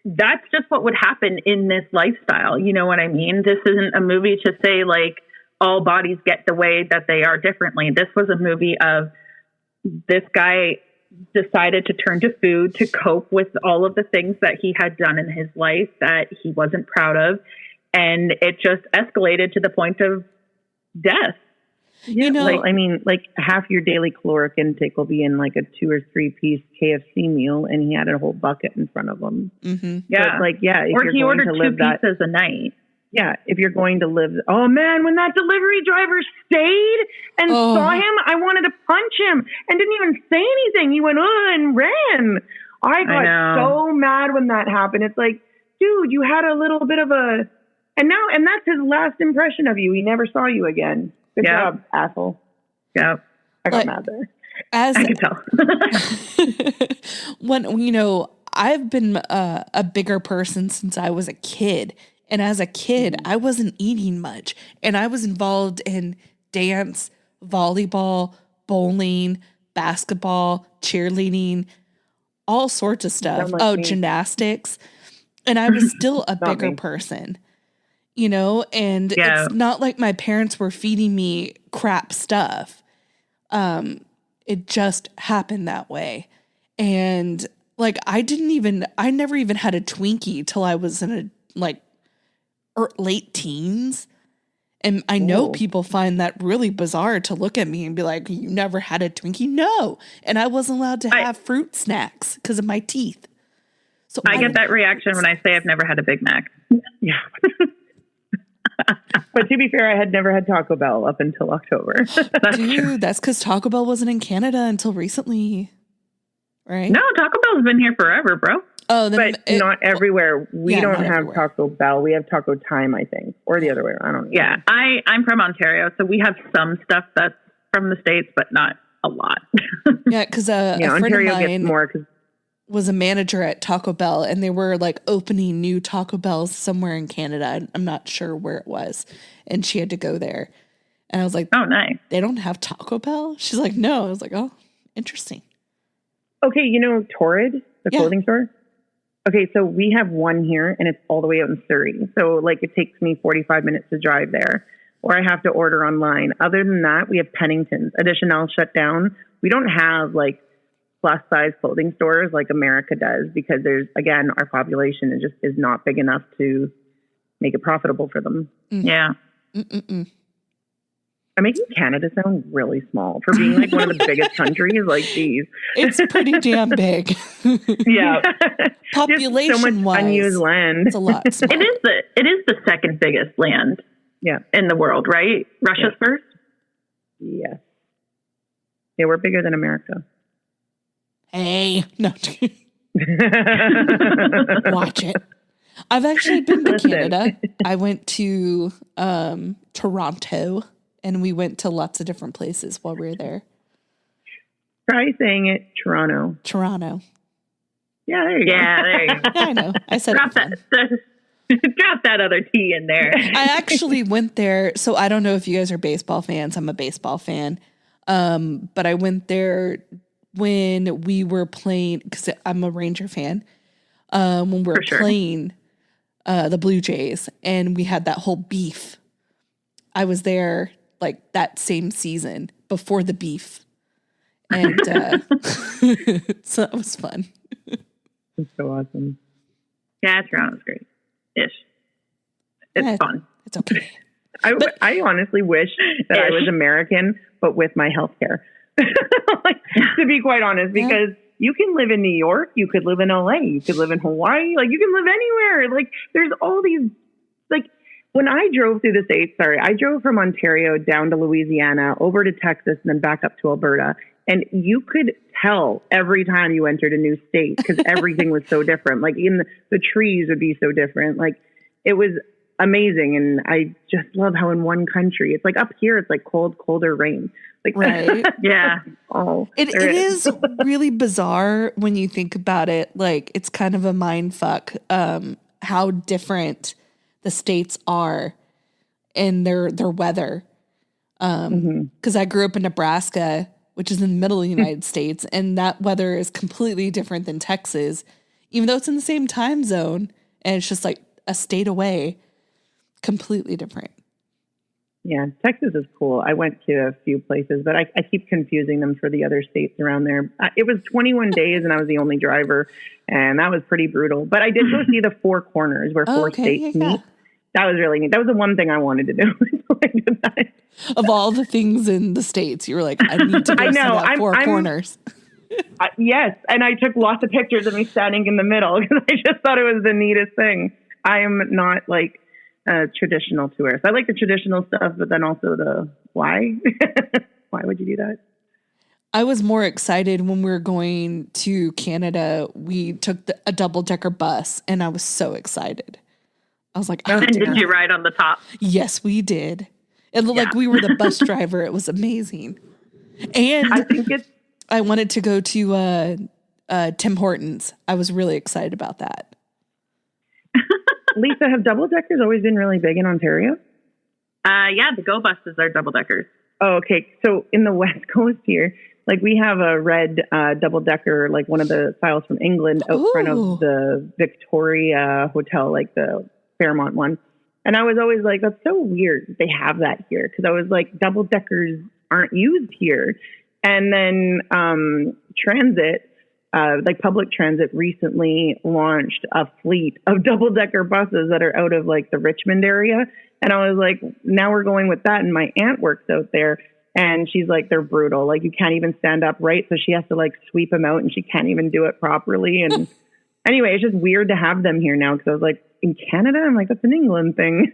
that's just what would happen in this lifestyle. You know what I mean? This isn't a movie to say like all bodies get the way that they are differently. This was a movie of this guy decided to turn to food to cope with all of the things that he had done in his life that he wasn't proud of. And it just escalated to the point of death. Yeah, you know, well, I mean, like half your daily caloric intake will be in like a 2 or 3 piece KFC meal, and he had a whole bucket in front of him. Mm-hmm. Yeah, but like, yeah, if or you're he going ordered to live 2 that, pizzas a night. yeah, if you're going to live, oh man, when that delivery driver stayed and saw him, I wanted to punch him and didn't even say anything. He went, and ran. I got so mad when that happened. It's like, dude, you had a little bit of a, and that's his last impression of you. He never saw you again. Good job, asshole. Yeah. I got mad there. As I could tell. when, I've been a bigger person since I was a kid. And as a kid, I wasn't eating much. And I was involved in dance, volleyball, bowling, basketball, cheerleading, all sorts of stuff. Gymnastics. And I was still a bigger person, and it's not like my parents were feeding me crap stuff. It just happened that way. And like, I never even had a Twinkie till I was in late teens. And I know people find that really bizarre to look at me and be like, you never had a Twinkie? No. And I wasn't allowed to have fruit snacks because of my teeth. So I get that reaction when I say I've never had a Big Mac. Yeah. But to be fair, I had never had Taco Bell up until October. Dude, that's because Taco Bell wasn't in Canada until recently, right? No, Taco Bell's been here forever, bro. Oh, but not everywhere. We don't have Taco Bell. We have Taco Time, I think, or the other way around. I don't know. Yeah, I'm from Ontario, so we have some stuff that's from the States, but not a lot. Yeah, because a friend Ontario of mine gets more because was a manager at Taco Bell, and they were like opening new Taco Bells somewhere in Canada. I'm not sure where it was, and she had to go there. And I was like, "Oh, nice. They don't have Taco Bell?" She's like, "No." I was like, "Oh, interesting." Okay, Torrid, the clothing store. Okay, so we have one here, and it's all the way out in Surrey. So like, it takes me 45 minutes to drive there, or I have to order online. Other than that, we have Pennington's. Additional shut down. We don't have like plus size clothing stores like America does, because there's, again, our population is not big enough to make it profitable for them. Yeah. Mm-mm-mm. I'm making Canada sound really small for being like one of the biggest countries. Like, geez, it's pretty damn big. Yeah, population so much unused land. It's a lot. Small. It is the second biggest land. Yeah, in the world, right? Russia's first. Yes. Yeah, we're bigger than America. Hey, no. Watch it. I've actually been to Canada. I went to Toronto, and we went to lots of different places while we were there. Try saying it, Toronto. Toronto. Yeah, there you go. Yeah, there you go. Yeah, I know. I said drop that other T in there. I actually went there. So I don't know if you guys are baseball fans. I'm a baseball fan. But I went there when we were playing, because I'm a Ranger fan, when we were playing the Blue Jays, and we had that whole beef. I was there like that same season before the beef. And so that was fun. It's so awesome. Yeah, Toronto's great. Ish. It's fun. It's okay. I honestly wish that I was American, but with my health care. Like, to be quite honest, because you can live in New York, you could live in LA, you could live in Hawaii, like you can live anywhere. Like, there's all these, like, when I drove through the States, I drove from Ontario down to Louisiana, over to Texas, and then back up to Alberta. And you could tell every time you entered a new state, because everything was so different. Like, even the trees would be so different. Like, it was amazing. And I just love how in one country, it's like up here, it's like colder rain. Like, right. Yeah. It is really bizarre when you think about it. Like, it's kind of a mind fuck, how different the states are in their weather. Because I grew up in Nebraska, which is in the middle of the United States, and that weather is completely different than Texas, even though it's in the same time zone, and it's just like a state away, completely different. Yeah, Texas is cool. I went to a few places, but I keep confusing them for the other states around there. It was 21 days, and I was the only driver, and that was pretty brutal. But I did go see the Four Corners, where four states meet. that was really neat. That was the one thing I wanted to do. I did that. Of all the things in the States, you were like, I need to go see that Four Corners. Yes, and I took lots of pictures of me standing in the middle because I just thought it was the neatest thing. I am not like a traditional tourist. I like the traditional stuff, but then also the why? Why would you do that? I was more excited when we were going to Canada. We took a double-decker bus, and I was so excited. I was like, and did you ride on the top? Yes, we did. It looked like we were the bus driver. It was amazing. And I wanted to go to Tim Hortons. I was really excited about that. Lisa, have double deckers always been really big in Ontario? Yeah, the Go buses are double deckers. Oh, okay. So in the West Coast here, like we have a red double decker, like one of the styles from England out front of the Victoria Hotel, like the Fairmont one. And I was always like, that's so weird they have that here. Because I was like, double deckers aren't used here. And then transit, like public transit recently launched a fleet of double decker buses that are out of like the Richmond area. And I was like, now we're going with that. And my aunt works out there and she's like, they're brutal. Like you can't even stand upright. So she has to like sweep them out and she can't even do it properly. And anyway, it's just weird to have them here now. Cause I was like, in Canada, I'm like, that's an England thing.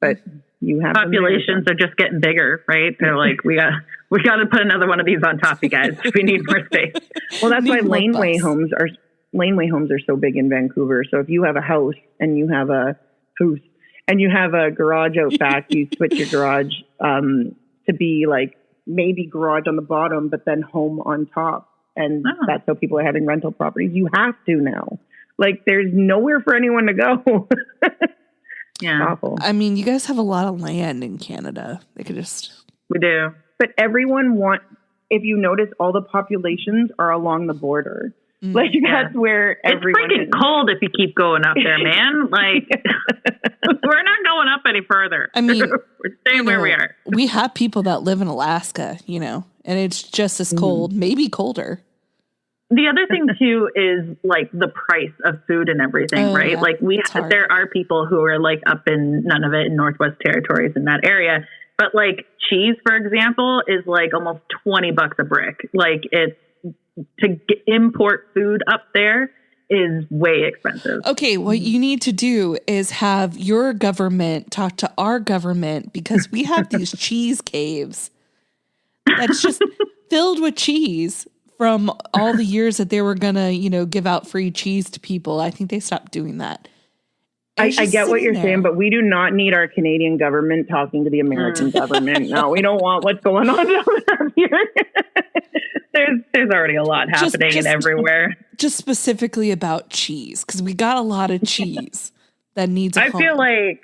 But you have populations are just getting bigger, right? They're like, we got to put another one of these on top, you guys. We need more space. Well, that's why laneway homes are so big in Vancouver. So if you have a house and you have a house and you have a garage out back, you switch your garage to be like maybe garage on the bottom, but then home on top. And that's how people are having rental properties. You have to now. Like there's nowhere for anyone to go. Yeah. Awful. I mean, you guys have a lot of land in Canada. They could just... We do. But everyone if you notice, all the populations are along the border. Mm-hmm. Like that's where everyone It's freaking cold if you keep going up there, man. Like we're not going up any further. I mean, we're staying where we are. We have people that live in Alaska, and it's just as cold, maybe colder. The other thing too is like the price of food and everything, right? Yeah. Like there are people who are like up in Nunavut and Northwest Territories in that area, but like cheese, for example, is like almost $20 a brick. Like import food up there is way expensive. Okay, what you need to do is have your government talk to our government because we have these cheese caves that's just filled with cheese. From all the years that they were going to, give out free cheese to people. I think they stopped doing that. I get what you're saying, but we do not need our Canadian government talking to the American government. No, we don't want what's going on down here. There's already a lot happening everywhere. Just specifically about cheese, because we got a lot of cheese that needs a home.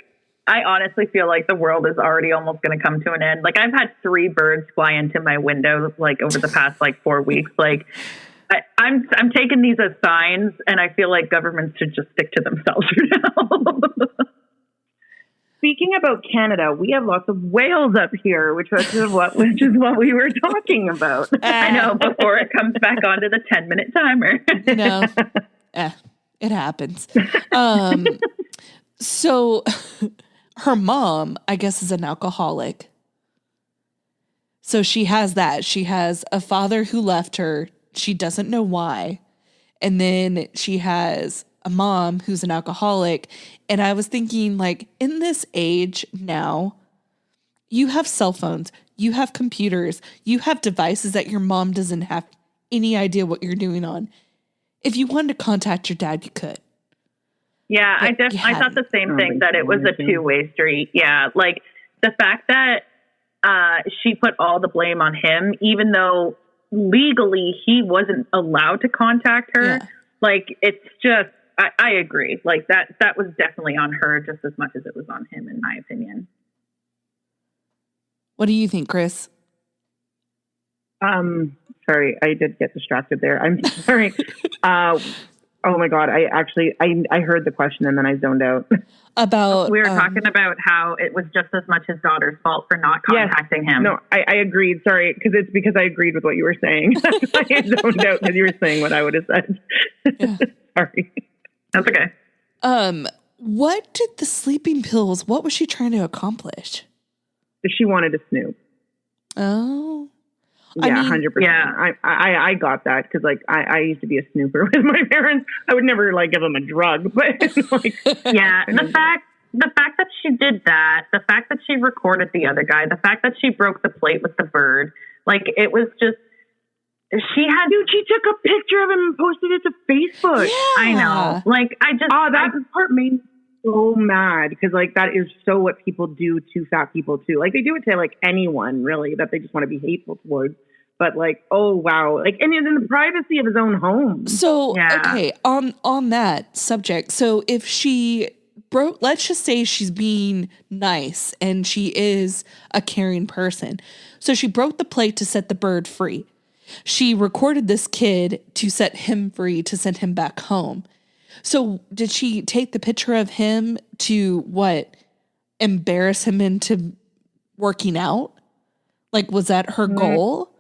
I honestly feel like the world is already almost going to come to an end. Like I've had 3 birds fly into my window, like over the past 4 weeks. Like I'm taking these as signs, and I feel like governments should just stick to themselves for now. Speaking about Canada, we have lots of whales up here, which is what we were talking about. I know, before it comes back onto the 10-minute timer. It happens. So her mom, I guess, is an alcoholic. So she has that. She has a father who left her. She doesn't know why. And then she has a mom who's an alcoholic. And I was thinking, like, in this age now, you have cell phones, you have computers, you have devices that your mom doesn't have any idea what you're doing on. If you wanted to contact your dad, you could. Yeah, I thought the same thing, that it was a two-way street. Yeah, like the fact that she put all the blame on him, even though legally he wasn't allowed to contact her. Yeah. Like, it's just, I agree. Like that was definitely on her just as much as it was on him, in my opinion. What do you think, Chris? Sorry, I did get distracted there. I'm sorry. Oh my God. I heard the question and then I zoned out. We were talking about how it was just as much his daughter's fault for not contacting him. No, I agreed. Sorry. Because I agreed with what you were saying. That's why I zoned out, because you were saying what I would have said. Yeah. Sorry. That's okay. what did the sleeping pills, what was she trying to accomplish? She wanted to snoop. Oh. Yeah, 100%. Yeah. I got that because like I used to be a snooper with my parents. I would never like give them a drug, but like yeah, the fact that she did that, the fact that she recorded the other guy, the fact that she broke the plate with the bird, like it was just she took a picture of him and posted it to Facebook. Yeah. I know. Like that part made me so mad because like that is so what people do to fat people too. Like they do it to like anyone really that they just want to be hateful towards. But like, oh wow, like and in the privacy of his own home. So okay, on that subject, so if she broke, let's just say she's being nice and she is a caring person. So she broke the plate to set the bird free. She recorded this kid to set him free to send him back home. So did she take the picture of him to embarrass him into working out? Like, was that her goal?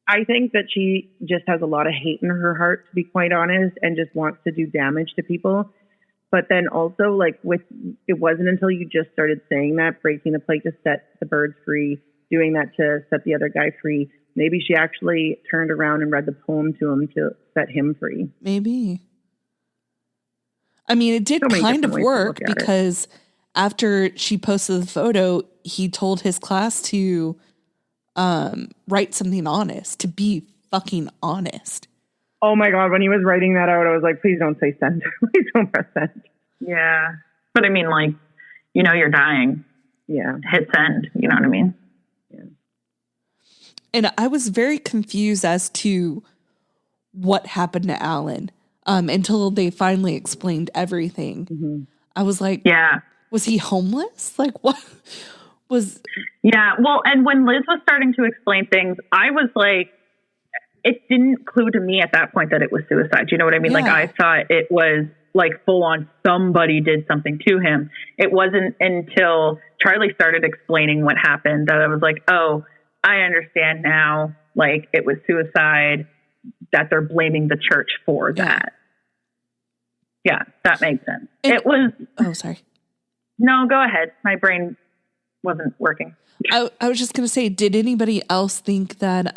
I think that she just has a lot of hate in her heart, to be quite honest, and just wants to do damage to people. But then also, like, it wasn't until you just started saying that, breaking the plate to set the birds free, doing that to set the other guy free. Maybe she actually turned around and read the poem to him to set him free. Maybe. I mean, it did kind of work because after she posted the photo, he told his class to write something honest, to be fucking honest. Oh my God, when he was writing that out, I was like, please don't say send. Please don't press send. Yeah. But I mean, like, you know, you're dying. Yeah. Hit send. You know what I mean? Yeah. And I was very confused as to what happened to Alan until they finally explained everything. Mm-hmm. I was like, yeah. Was he homeless? Like, what was... Yeah, well, and when Liz was starting to explain things, I was like, it didn't clue to me at that point that it was suicide. You know what I mean? Yeah. Like, I thought it was like full on somebody did something to him. It wasn't until Charlie started explaining what happened that I was like, oh, I understand now. Like, it was suicide, that they're blaming the church for that. Yeah, that made sense. It was... Oh, sorry. No, go ahead. My brain wasn't working. I was just going to say, did anybody else think that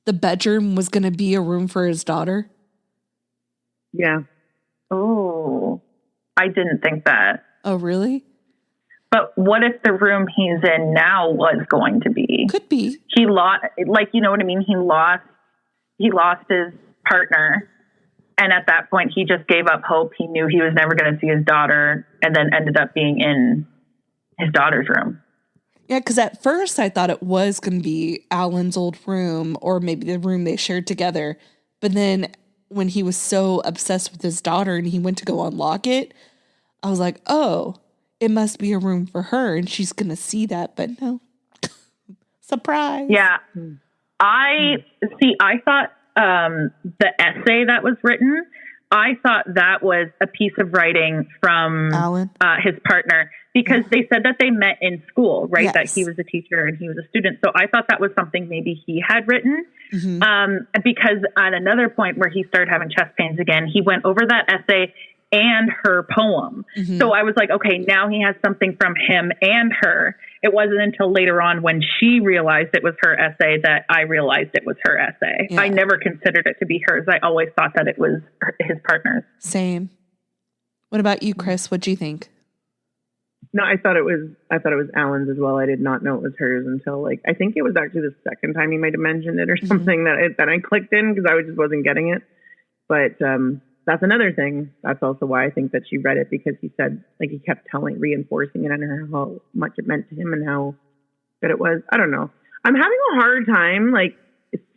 the bedroom was going to be a room for his daughter? Yeah. Oh, I didn't think that. Oh, really? But what if the room he's in now was going to be? Could be. He lost, like, you know what I mean? He lost his partner. And at that point, he just gave up hope. He knew he was never going to see his daughter and then ended up being in his daughter's room. Yeah, because at first I thought it was going to be Alan's old room or maybe the room they shared together. But then when he was so obsessed with his daughter and he went to go unlock it, I was like, oh, it must be a room for her and she's going to see that. But no. Surprise. Yeah. I thought the essay that was written, I thought that was a piece of writing from Alan, his partner, because they said that they met in school, right? Yes. That he was a teacher and he was a student. So I thought that was something maybe he had written. Mm-hmm. Because at another point where he started having chest pains again, he went over that essay and her poem. Mm-hmm. So I was like, okay, now he has something from him and her. It wasn't until later on when she realized it was her essay that I realized it was her essay. Yeah. I never considered it to be hers. I always thought that it was his partner's. Same. What about you, Chris? What'd you think? No, I thought it was Alan's as well. I did not know it was hers until like, I think it was actually the second time he might have mentioned it or something that I clicked in because I just wasn't getting it. But, that's another thing. That's also why I think that she read it, because he said, like, he kept reinforcing it and how much it meant to him and how good it was. I don't know. I'm having a hard time, like,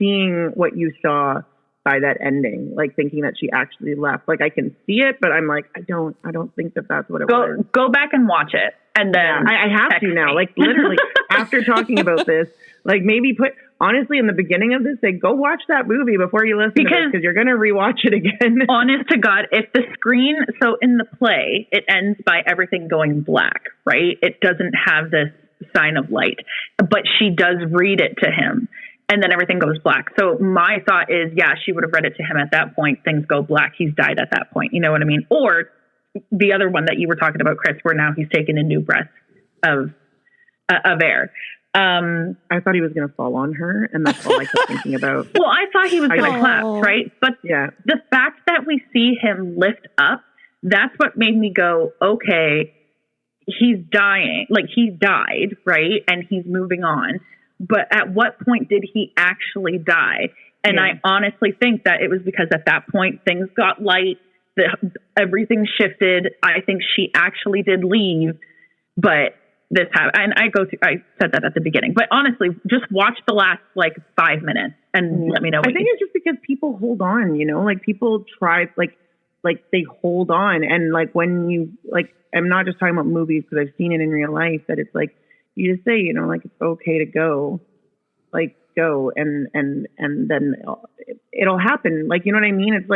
seeing what you saw by that ending, like thinking that she actually left. Like, I can see it, but I'm like, I don't think that that's what it was. Go back and watch it. And then I have to now, like, literally after talking about this, like, maybe honestly, in the beginning of this, say, go watch that movie before you listen to this, because you're going to rewatch it again. Honest to God, if the screen, so in the play, it ends by everything going black, right? It doesn't have this sign of light, but she does read it to him and then everything goes black. So my thought is, yeah, she would have read it to him at that point. Things go black. He's died at that point. You know what I mean? Or the other one that you were talking about, Chris, where now he's taken a new breath of air. I thought he was going to fall on her, and that's all I kept thinking about. Well, I thought he was going to collapse, right? But the fact that we see him lift up, that's what made me go, okay, he's dying. Like, he died, right? And he's moving on. But at what point did he actually die? And I honestly think that it was because at that point things got light, everything shifted. I think she actually did leave, but this happened. And I said that at the beginning, but honestly, just watch the last 5 minutes and let me know. I think it's just because people hold on, like people try, like they hold on. And when you, I'm not just talking about movies because I've seen it in real life, that it's you just say, it's okay to go, go and then it'll happen. You know what I mean? It's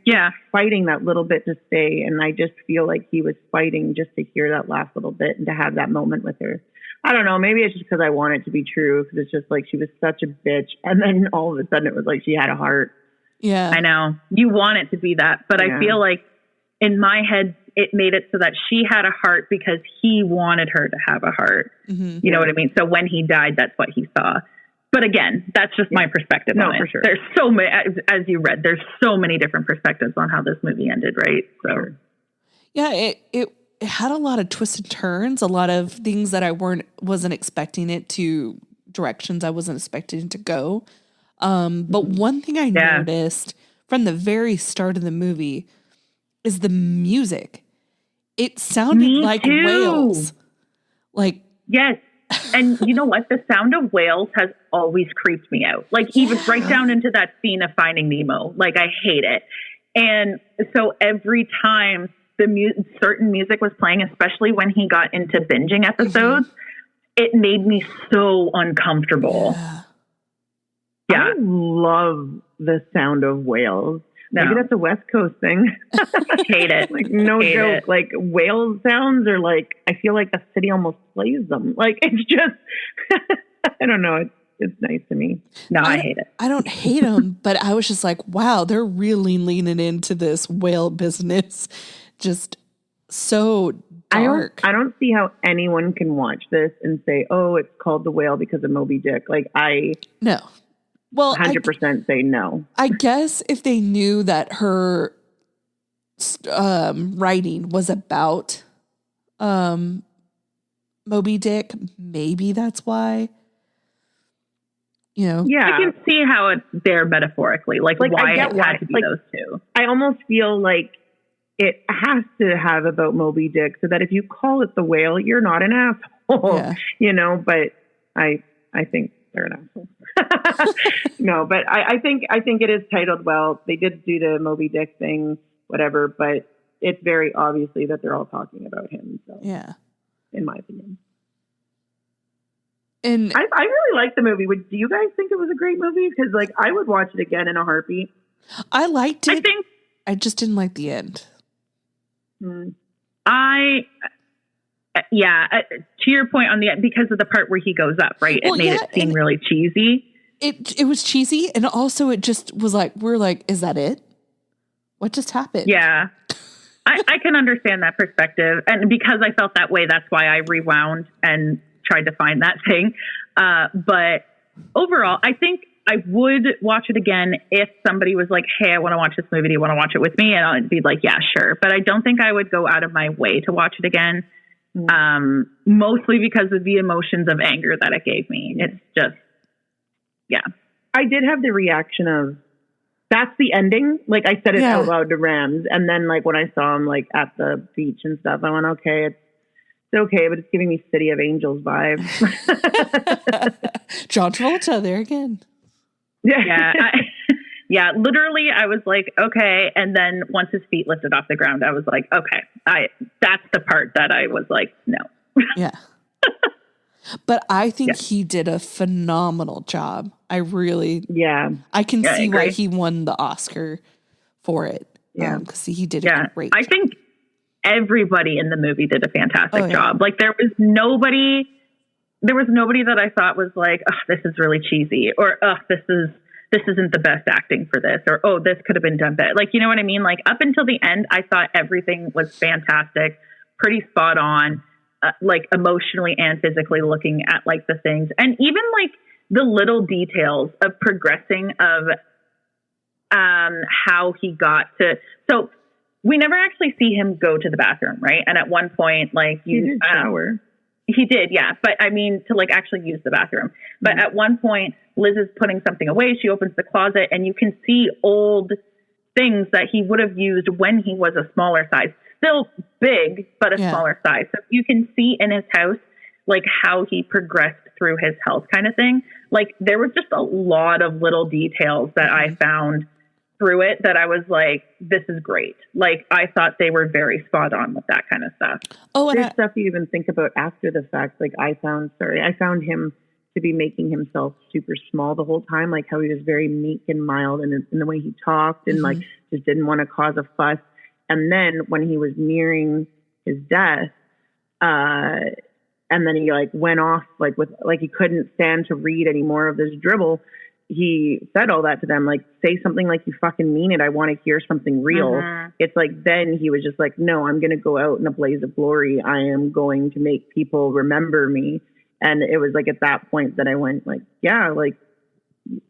you're fighting that little bit to stay. And I just feel like he was fighting just to hear that last little bit and to have that moment with her. I don't know. Maybe it's just because I want it to be true. Because it's just she was such a bitch. And then all of a sudden it was she had a heart. Yeah. I know. You want it to be that. But I feel like in my head, it made it so that she had a heart because he wanted her to have a heart. Mm-hmm. You know what I mean? So when he died, that's what he saw. But again, that's just my perspective on it. For sure. There's so many, as you read, there's so many different perspectives on how this movie ended, right? So, yeah, it had a lot of twists and turns, a lot of things that I wasn't expecting it to, directions I wasn't expecting it to go. But one thing I noticed from the very start of the movie is the music. It sounded like whales. Yes. And you know what? The sound of whales has always creeped me out. Even right down into that scene of Finding Nemo. I hate it. And so every time certain music was playing, especially when he got into binging episodes, it made me so uncomfortable. Yeah. I love the sound of whales. No. Maybe that's a West Coast thing. Hate it. No hate joke. It. Whale sounds are I feel like the city almost plays them. It's just, I don't know. It's nice to me. No, I hate it. I don't hate them, but I was just wow, they're really leaning into this whale business. Just so dark. I don't see how anyone can watch this and say, oh, it's called The Whale because of Moby Dick. No. Well, 100% say no. I guess if they knew that her writing was about Moby Dick, maybe that's why. Yeah, I can see how it's there metaphorically, why it had to be those two. I almost feel it has to have about Moby Dick, so that if you call it The Whale, you're not an asshole. Yeah. But I think they're an asshole. No, but I think it is titled well. They did do the Moby Dick thing, whatever, but it's very obviously that they're all talking about him. So yeah, in my opinion. And I really liked the movie. Do you guys think it was a great movie? Because I would watch it again in a heartbeat. I liked it. I just didn't like the end. To your point on the end, because of the part where he goes up, right? It made it seem really cheesy. It was cheesy, and also it just was we're is that it? What just happened? Yeah. I can understand that perspective. And because I felt that way, that's why I rewound and tried to find that thing. But overall, I think I would watch it again if somebody was like, hey, I want to watch this movie. Do you want to watch it with me? And I'd be yeah, sure. But I don't think I would go out of my way to watch it again. Mostly because of the emotions of anger that it gave me. It's just, I did have the reaction of, that's the ending. I said it out loud to Rams. And then when I saw him at the beach and stuff, I went, okay, it's okay, but it's giving me City of Angels vibes. John Travolta there again. Yeah. Literally, I was okay. And then once his feet lifted off the ground, I was okay. That's the part that I was no. Yeah. But I think he did a phenomenal job. I really, I can see why he won the Oscar for it. Yeah. Because he did a great job. I think everybody in the movie did a fantastic job. There was nobody that I thought was oh, this is really cheesy, or oh, this is this isn't the best acting for this, or, oh, this could have been done better. Like, you know what I mean? Like, up until the end, I thought everything was fantastic, pretty spot on, like emotionally and physically looking at like the things. And even like the little details of progressing of how he got to, so we never actually see him go to the bathroom, right? And at one point, like, he did shower. He did, yeah. But I mean, to like actually use the bathroom. But at one point, Liz is putting something away. She opens the closet and you can see old things that he would have used when he was a smaller size. Still big, but a smaller size. So you can see in his house, like how he progressed through his health kind of thing. Like there was just a lot of little details that I found through it that I was like, this is great. Like I thought they were very spot on with that kind of stuff. Oh, and there's stuff you even think about after the fact. Like I found him to be making himself super small the whole time. Like how he was very meek and mild in the way he talked and like just didn't want to cause a fuss. And then when he was nearing his death, and then he like went off like with like he couldn't stand to read any more of this dribble. He said all that to them, like, say something like you fucking mean it. I want to hear something real. It's like, then he was just like, no, I'm going to go out in a blaze of glory. I am going to make people remember me. And it was like at that point that I went like, yeah, like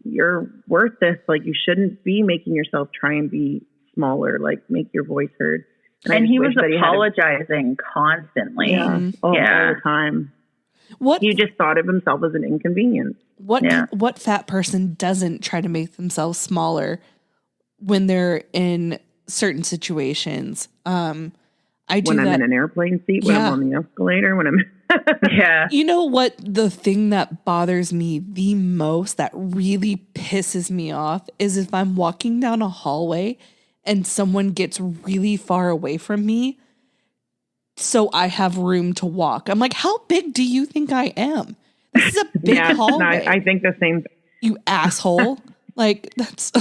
you're worth this. Like you shouldn't be making yourself try and be smaller, like make your voice heard. And he was apologizing constantly. All the time. He just thought of himself as an inconvenience. What fat person doesn't try to make themselves smaller when they're in certain situations? I do when that. I'm in an airplane seat, when I'm on the escalator, when I'm You know what? The thing that bothers me the most, that really pisses me off, is if I'm walking down a hallway and someone gets really far away from me so I have room to walk. I'm like, how big do you think I am? This is a big hallway. I think the same. You asshole. Like, that's...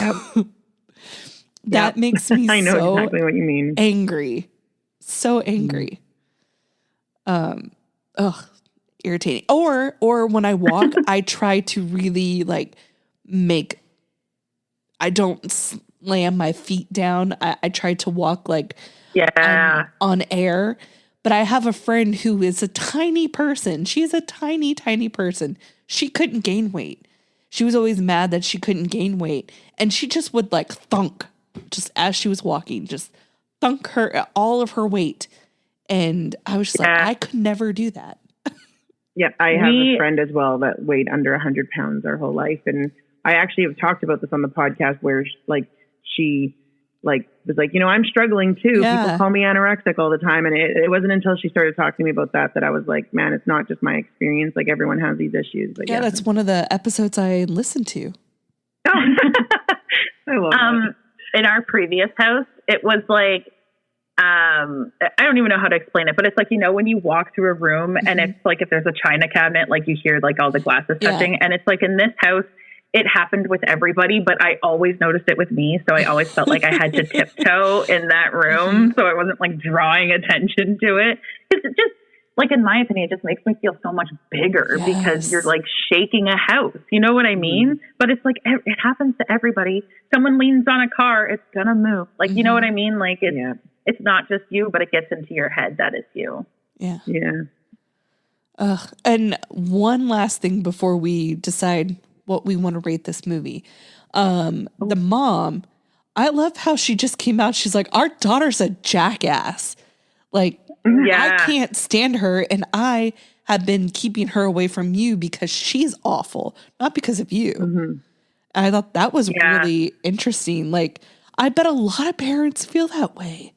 That makes me I know so exactly what you mean. Angry. So angry. Irritating. Or when I walk, I try to really, like, I don't slam my feet down. I try to walk, like, on air. But I have a friend who is a tiny person. She's a tiny, tiny person. She couldn't gain weight. She was always mad that she couldn't gain weight. And she just would like thunk, just as she was walking, just thunk all of her weight. And I was just like, I could never do that. Yeah, I have a friend as well that weighed under 100 pounds her whole life. And I actually have talked about this on the podcast where she was like, you know, I'm struggling too. Yeah. People call me anorexic all the time. And it wasn't until she started talking to me about that I was like, man, it's not just my experience. Like everyone has these issues. But that's one of the episodes I listened to. Oh. I love that. In our previous house, it was like, I don't even know how to explain it, but it's like, you know, when you walk through a room and it's like, if there's a china cabinet, like you hear like all the glasses touching, and it's like in this house, it happened with everybody, but I always noticed it with me. So I always felt like I had to tiptoe in that room. So I wasn't like drawing attention to it. Because it just, like, in my opinion, it just makes me feel so much bigger because you're like shaking a house. You know what I mean? But it's like, it happens to everybody. Someone leans on a car, it's going to move. Like, you know what I mean? Like it's not just you, but it gets into your head that it's you. Yeah. Yeah. And one last thing before we decide what we want to rate this movie. The mom, I love how she just came out. She's like, our daughter's a jackass. Like, I can't stand her. And I have been keeping her away from you because she's awful, not because of you. And I thought that was really interesting. Like, I bet a lot of parents feel that way.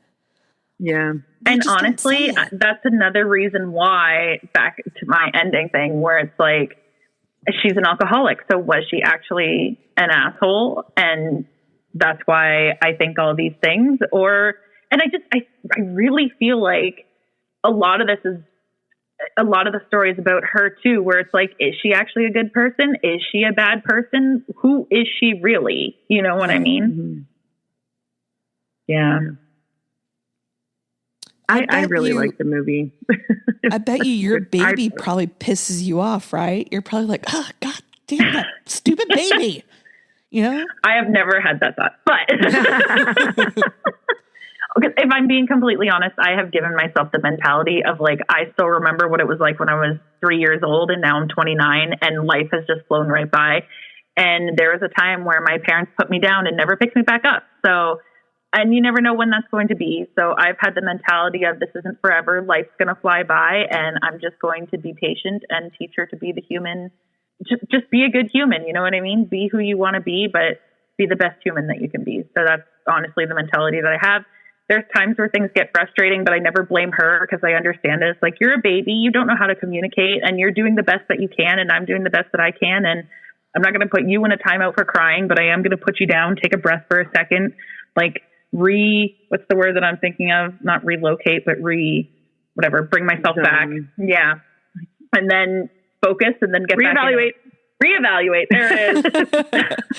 Yeah. And honestly, that's another reason why, back to my ending thing, where it's like, she's an alcoholic. So was she actually an asshole? And that's why I think all these things. And I really feel like a lot of the stories about her too, where it's like, is she actually a good person? Is she a bad person? Who is she really? You know what I mean? Yeah. I really like the movie. I bet your baby probably pisses you off, right? You're probably like, oh, God damn that stupid baby. You know? I have never had that thought, but if I'm being completely honest, I have given myself the mentality of like, I still remember what it was like when I was 3 years old and now I'm 29 and life has just flown right by. And there was a time where my parents put me down and never picked me back up. So, and you never know when that's going to be. So I've had the mentality of this isn't forever. Life's going to fly by and I'm just going to be patient and teach her to be the human. Just be a good human. You know what I mean? Be who you want to be, but be the best human that you can be. So that's honestly the mentality that I have. There's times where things get frustrating, but I never blame her because I understand it. It's like, you're a baby. You don't know how to communicate and you're doing the best that you can. And I'm doing the best that I can. And I'm not going to put you in a timeout for crying, but I am going to put you down, take a breath for a second, like what's the word that I'm thinking of? Not relocate, but bring myself back. Yeah. And then focus and then get reevaluate. Reevaluate. There it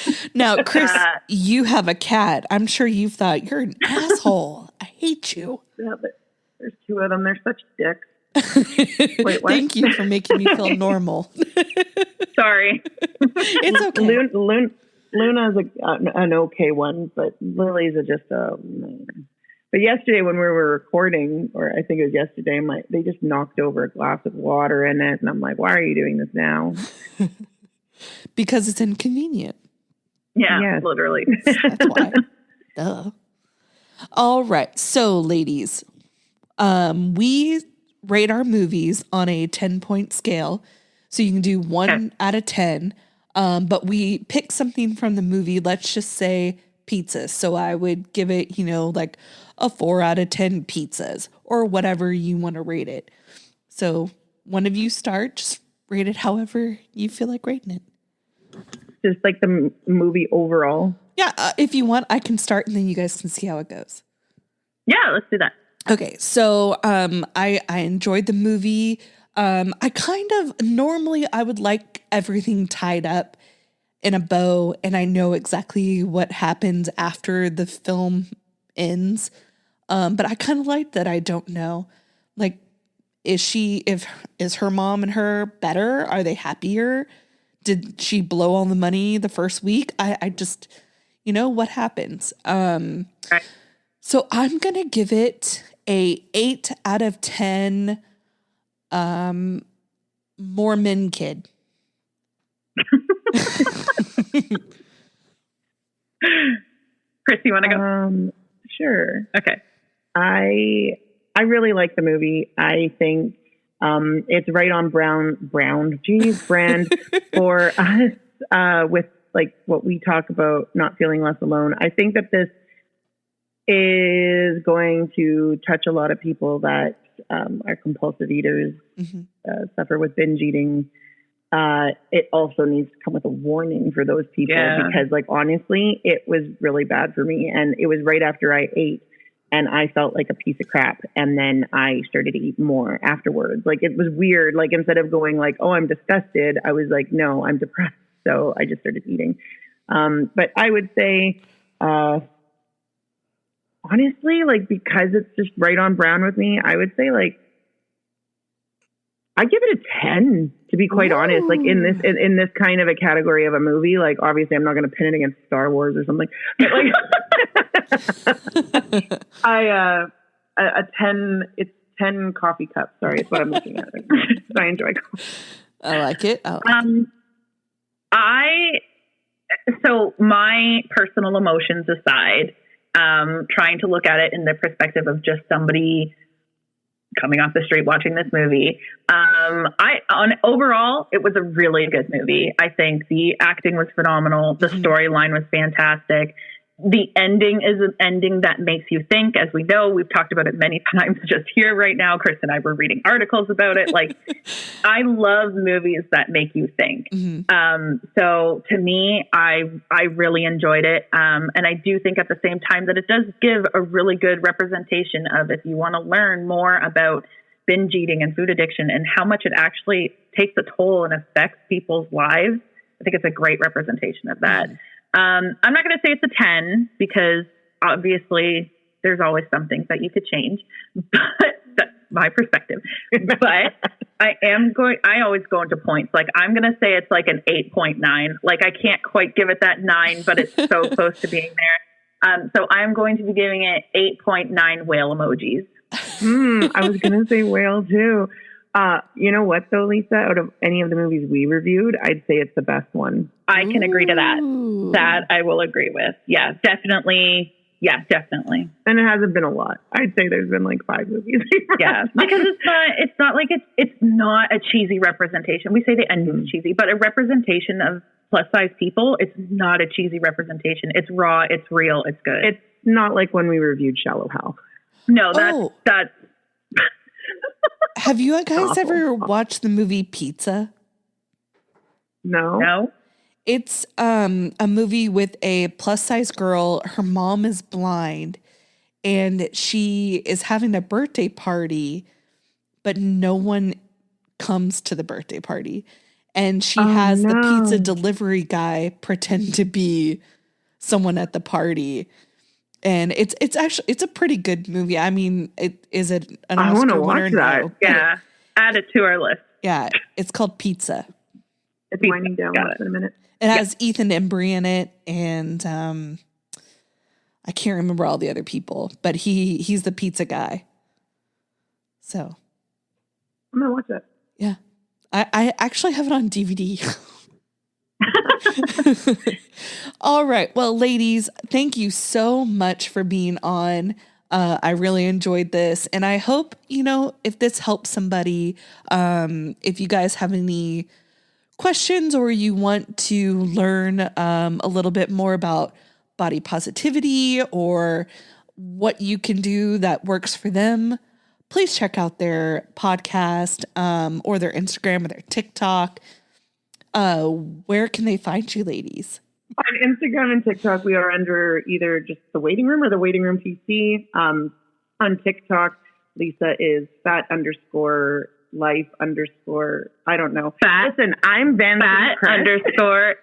is. Now, Chris, you have a cat. I'm sure you've thought, you're an asshole. I hate you. Yeah, but there's two of them. They're such dicks. Wait, what? Thank you for making me feel normal. Sorry. It's okay. Luna's an okay one, but Lily's just a... But yesterday when we were recording, or I think it was yesterday, they just knocked over a glass of water in it. And I'm like, why are you doing this now? Because it's inconvenient. Yeah, yes. Literally. That's why. Duh. All right. So, ladies, we rate our movies on a 10-point scale. So you can do 1 out of 10. But we pick something from the movie. Let's just say pizzas. So I would give it, like a 4 out of 10 pizzas or whatever you want to rate it. So one of you start, just rate it however you feel like rating it. Just like the movie overall. Yeah. If you want, I can start and then you guys can see how it goes. Yeah, let's do that. Okay. So, I enjoyed the movie. I normally I would like everything tied up in a bow and I know exactly what happens after the film ends. But I kind of like that I don't know. Like, is her mom and her better? Are they happier? Did she blow all the money the first week? I just, what happens? Right. So I'm going to give it a 8 out of 10 Mormon kid. Chris, you want to go? Sure. Okay. I really like the movie. I think it's right on brand for us with like what we talk about, not feeling less alone. I think that this is going to touch a lot of people that are compulsive eaters, suffer with binge eating. It also needs to come with a warning for those people because, like, honestly, it was really bad for me. And it was right after I ate and I felt like a piece of crap. And then I started to eat more afterwards. Like, it was weird. Like, instead of going like, oh, I'm disgusted, I was like, no, I'm depressed. So I just started eating. But I would say, honestly, like, because it's just right on brand with me, I would say like, I give it a 10 to be quite honest, like in this kind of a category of a movie. Like, obviously I'm not going to pin it against Star Wars or something, but like a 10, it's 10 coffee cups. Sorry. It's what I'm looking at. I enjoy coffee. I like it. So my personal emotions aside, trying to look at it in the perspective of just somebody coming off the street watching this movie. Overall, it was a really good movie. I think the acting was phenomenal. The storyline was fantastic. The ending is an ending that makes you think, as we know, we've talked about it many times just here right now. Chris and I were reading articles about it. Like, I love movies that make you think. So to me, I really enjoyed it. And I do think at the same time that it does give a really good representation of, if you want to learn more about binge eating and food addiction and how much it actually takes a toll and affects people's lives. I think it's a great representation of that. I'm not going to say it's a 10 because obviously there's always some things that you could change, but my perspective. But I always go into points. Like, I'm going to say it's like an 8.9. Like, I can't quite give it that 9, but it's so close to being there. So I'm going to be giving it 8.9 whale emojis. I was going to say whale too. You know what though, Lisa? Out of any of the movies we reviewed, I'd say it's the best one. I can agree to that. That I will agree with. Yeah, definitely. Yeah, definitely. And it hasn't been a lot. I'd say there's been like 5 movies. Yeah, because it's not like it's not a cheesy representation. We say the ending's cheesy, but a representation of plus size people, it's not a cheesy representation. It's raw, it's real, it's good. It's not like when we reviewed Shallow Hal. No, that's Have you guys ever watched the movie Pizza? No. It's a movie with a plus size girl. Her mom is blind and she is having a birthday party, but no one comes to the birthday party. And she has the pizza delivery guy pretend to be someone at the party. And it's a pretty good movie. I mean, is it an Oscar winner? No. Yeah. Add it to our list. Yeah. It's called Pizza. It's winding down in a minute. It has Ethan Embry in it, and I can't remember all the other people, but he's the pizza guy. So I'm gonna watch that. Yeah, I actually have it on DVD. All right, well, ladies, thank you so much for being on. I really enjoyed this, and I hope if this helps somebody. If you guys have any questions or you want to learn a little bit more about body positivity or what you can do that works for them, please check out their podcast or their Instagram or their TikTok. Where can they find you, ladies? On Instagram and TikTok, we are under either just The Waiting Room or The Waiting Room PC. On TikTok, Lisa is fat_life_ I don't know. Listen, I'm Van fat _and_fit_mom.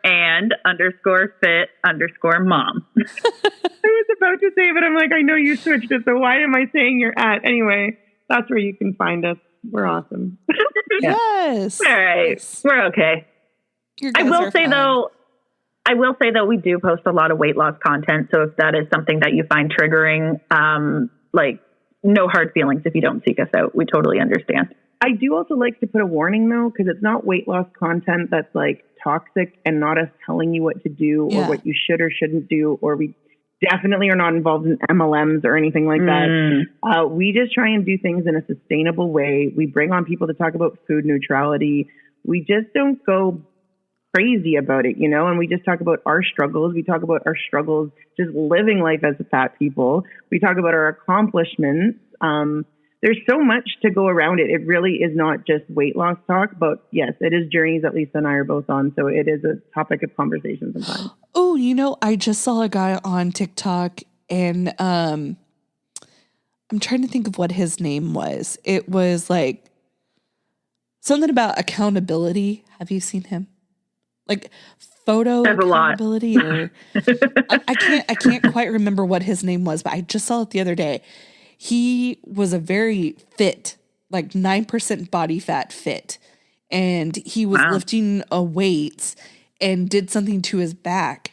I was about to say, but I'm like, I know you switched it, so why am I saying you're at? Anyway, that's where you can find us. We're awesome. Yes. All right. Yes. We're okay. I will say though, we do post a lot of weight loss content. So if that is something that you find triggering, no hard feelings if you don't seek us out. We totally understand. I do also like to put a warning though, because it's not weight loss content that's like toxic and not us telling you what to do or what you should or shouldn't do, or we definitely are not involved in MLMs or anything like that. We just try and do things in a sustainable way. We bring on people to talk about food neutrality. We just don't go crazy about it, and we just talk about our struggles. We talk about our struggles just living life as fat people. We talk about our accomplishments. There's so much to go around it. It really is not just weight loss talk, but yes, it is journeys that Lisa and I are both on. So it is a topic of conversation sometimes. Oh, I just saw a guy on TikTok and I'm trying to think of what his name was. It was like something about accountability. Have you seen him? Like photo accountability or I can't quite remember what his name was, but I just saw it the other day. He was a very fit, like 9% body fat fit. And he was lifting weights and did something to his back.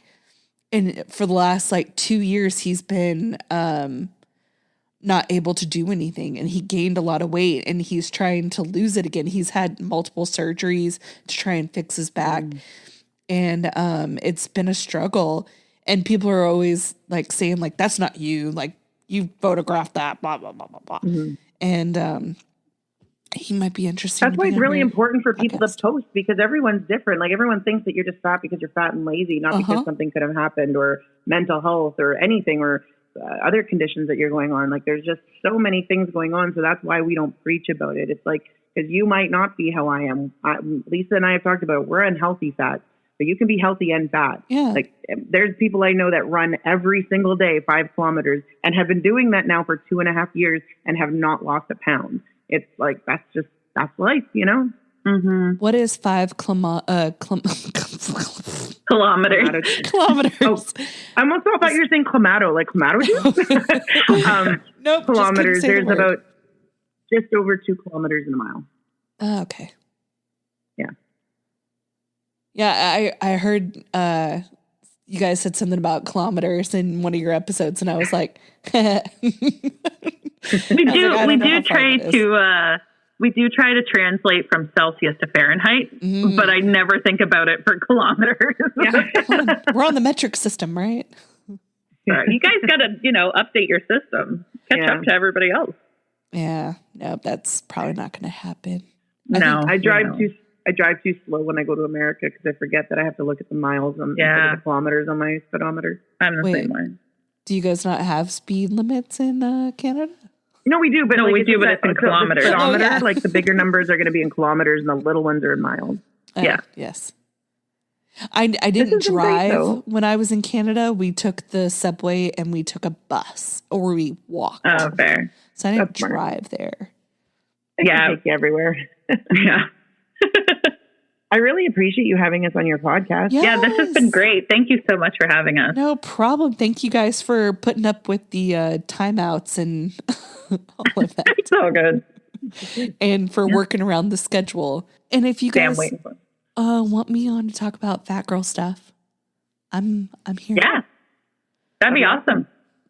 And for the last 2 years, he's been not able to do anything. And he gained a lot of weight and he's trying to lose it again. He's had multiple surgeries to try and fix his back. And it's been a struggle. And people are always saying that's not you. You photographed that, blah, blah, blah, blah, blah. And he might be interested. That's why it's really important for people to post, because everyone's different. Everyone thinks that you're just fat because you're fat and lazy, not because something could have happened or mental health or anything or other conditions that you're going on. There's just so many things going on. So that's why we don't preach about it. It's because you might not be how I am. Lisa and I have talked about it. We're unhealthy fat. But you can be healthy and fat. Yeah. There's people I know that run every single day 5 kilometers and have been doing that now for 2.5 years and have not lost a pound. It's that's life, Mm-hmm. What is 5 kilometers? Kilometers. Oh, I almost thought you were saying clamato, like clamato juice. Nope. Kilometers. There's about Just over 2 kilometers in a mile. Oh, okay. Yeah. Yeah, I heard you guys said something about kilometers in one of your episodes, and I was like, we do try to translate from Celsius to Fahrenheit, but I never think about it for kilometers. Yeah. We're on the metric system, right? You guys got to, update your system, catch up to everybody else. Yeah, no, that's probably not going to happen. I drive too slow when I go to America because I forget that I have to look at the miles and the kilometers on my speedometer. I'm the same way. Do you guys not have speed limits in Canada? No, we do, but it's in kilometers. Like the bigger numbers are going to be in kilometers, and the little ones are in miles. Yes. I didn't drive when I was in Canada. We took the subway and we took a bus, or we walked. Oh, fair. So I didn't drive there. Can take you everywhere. Yeah. I really appreciate you having us on your podcast. Yes. Yeah, this has been great. Thank you so much for having us. No problem. Thank you guys for putting up with the timeouts and all of that. It's all good. And for working around the schedule. And if you guys want me on to talk about fat girl stuff, I'm here. Yeah. That'd be awesome.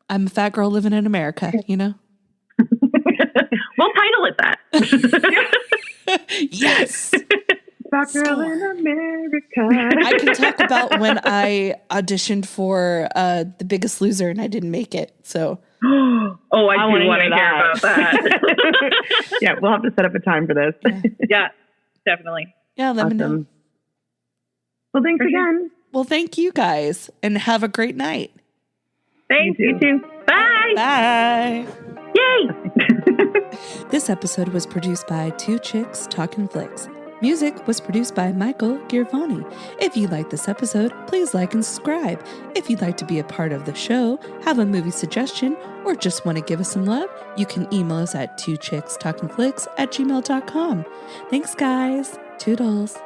I'm a fat girl living in America, We'll title it that. Yes. Fat girl in America. I can talk about when I auditioned for The Biggest Loser and I didn't make it. So, I do want to hear about that. Yeah, we'll have to set up a time for this. Yeah, definitely. Yeah, let me know. Well, thanks again. Well, thank you guys, and have a great night. Thanks, you too. Bye. Bye. Yay. This episode was produced by Two Chicks Talkin Flicks. Music was produced by Michael Girvani. If you like this episode, please like and subscribe. If you'd like to be a part of the show, have a movie suggestion, or just want to give us some love, you can email us at twochickstalkinflicks@gmail.com. Thanks, guys. Toodles.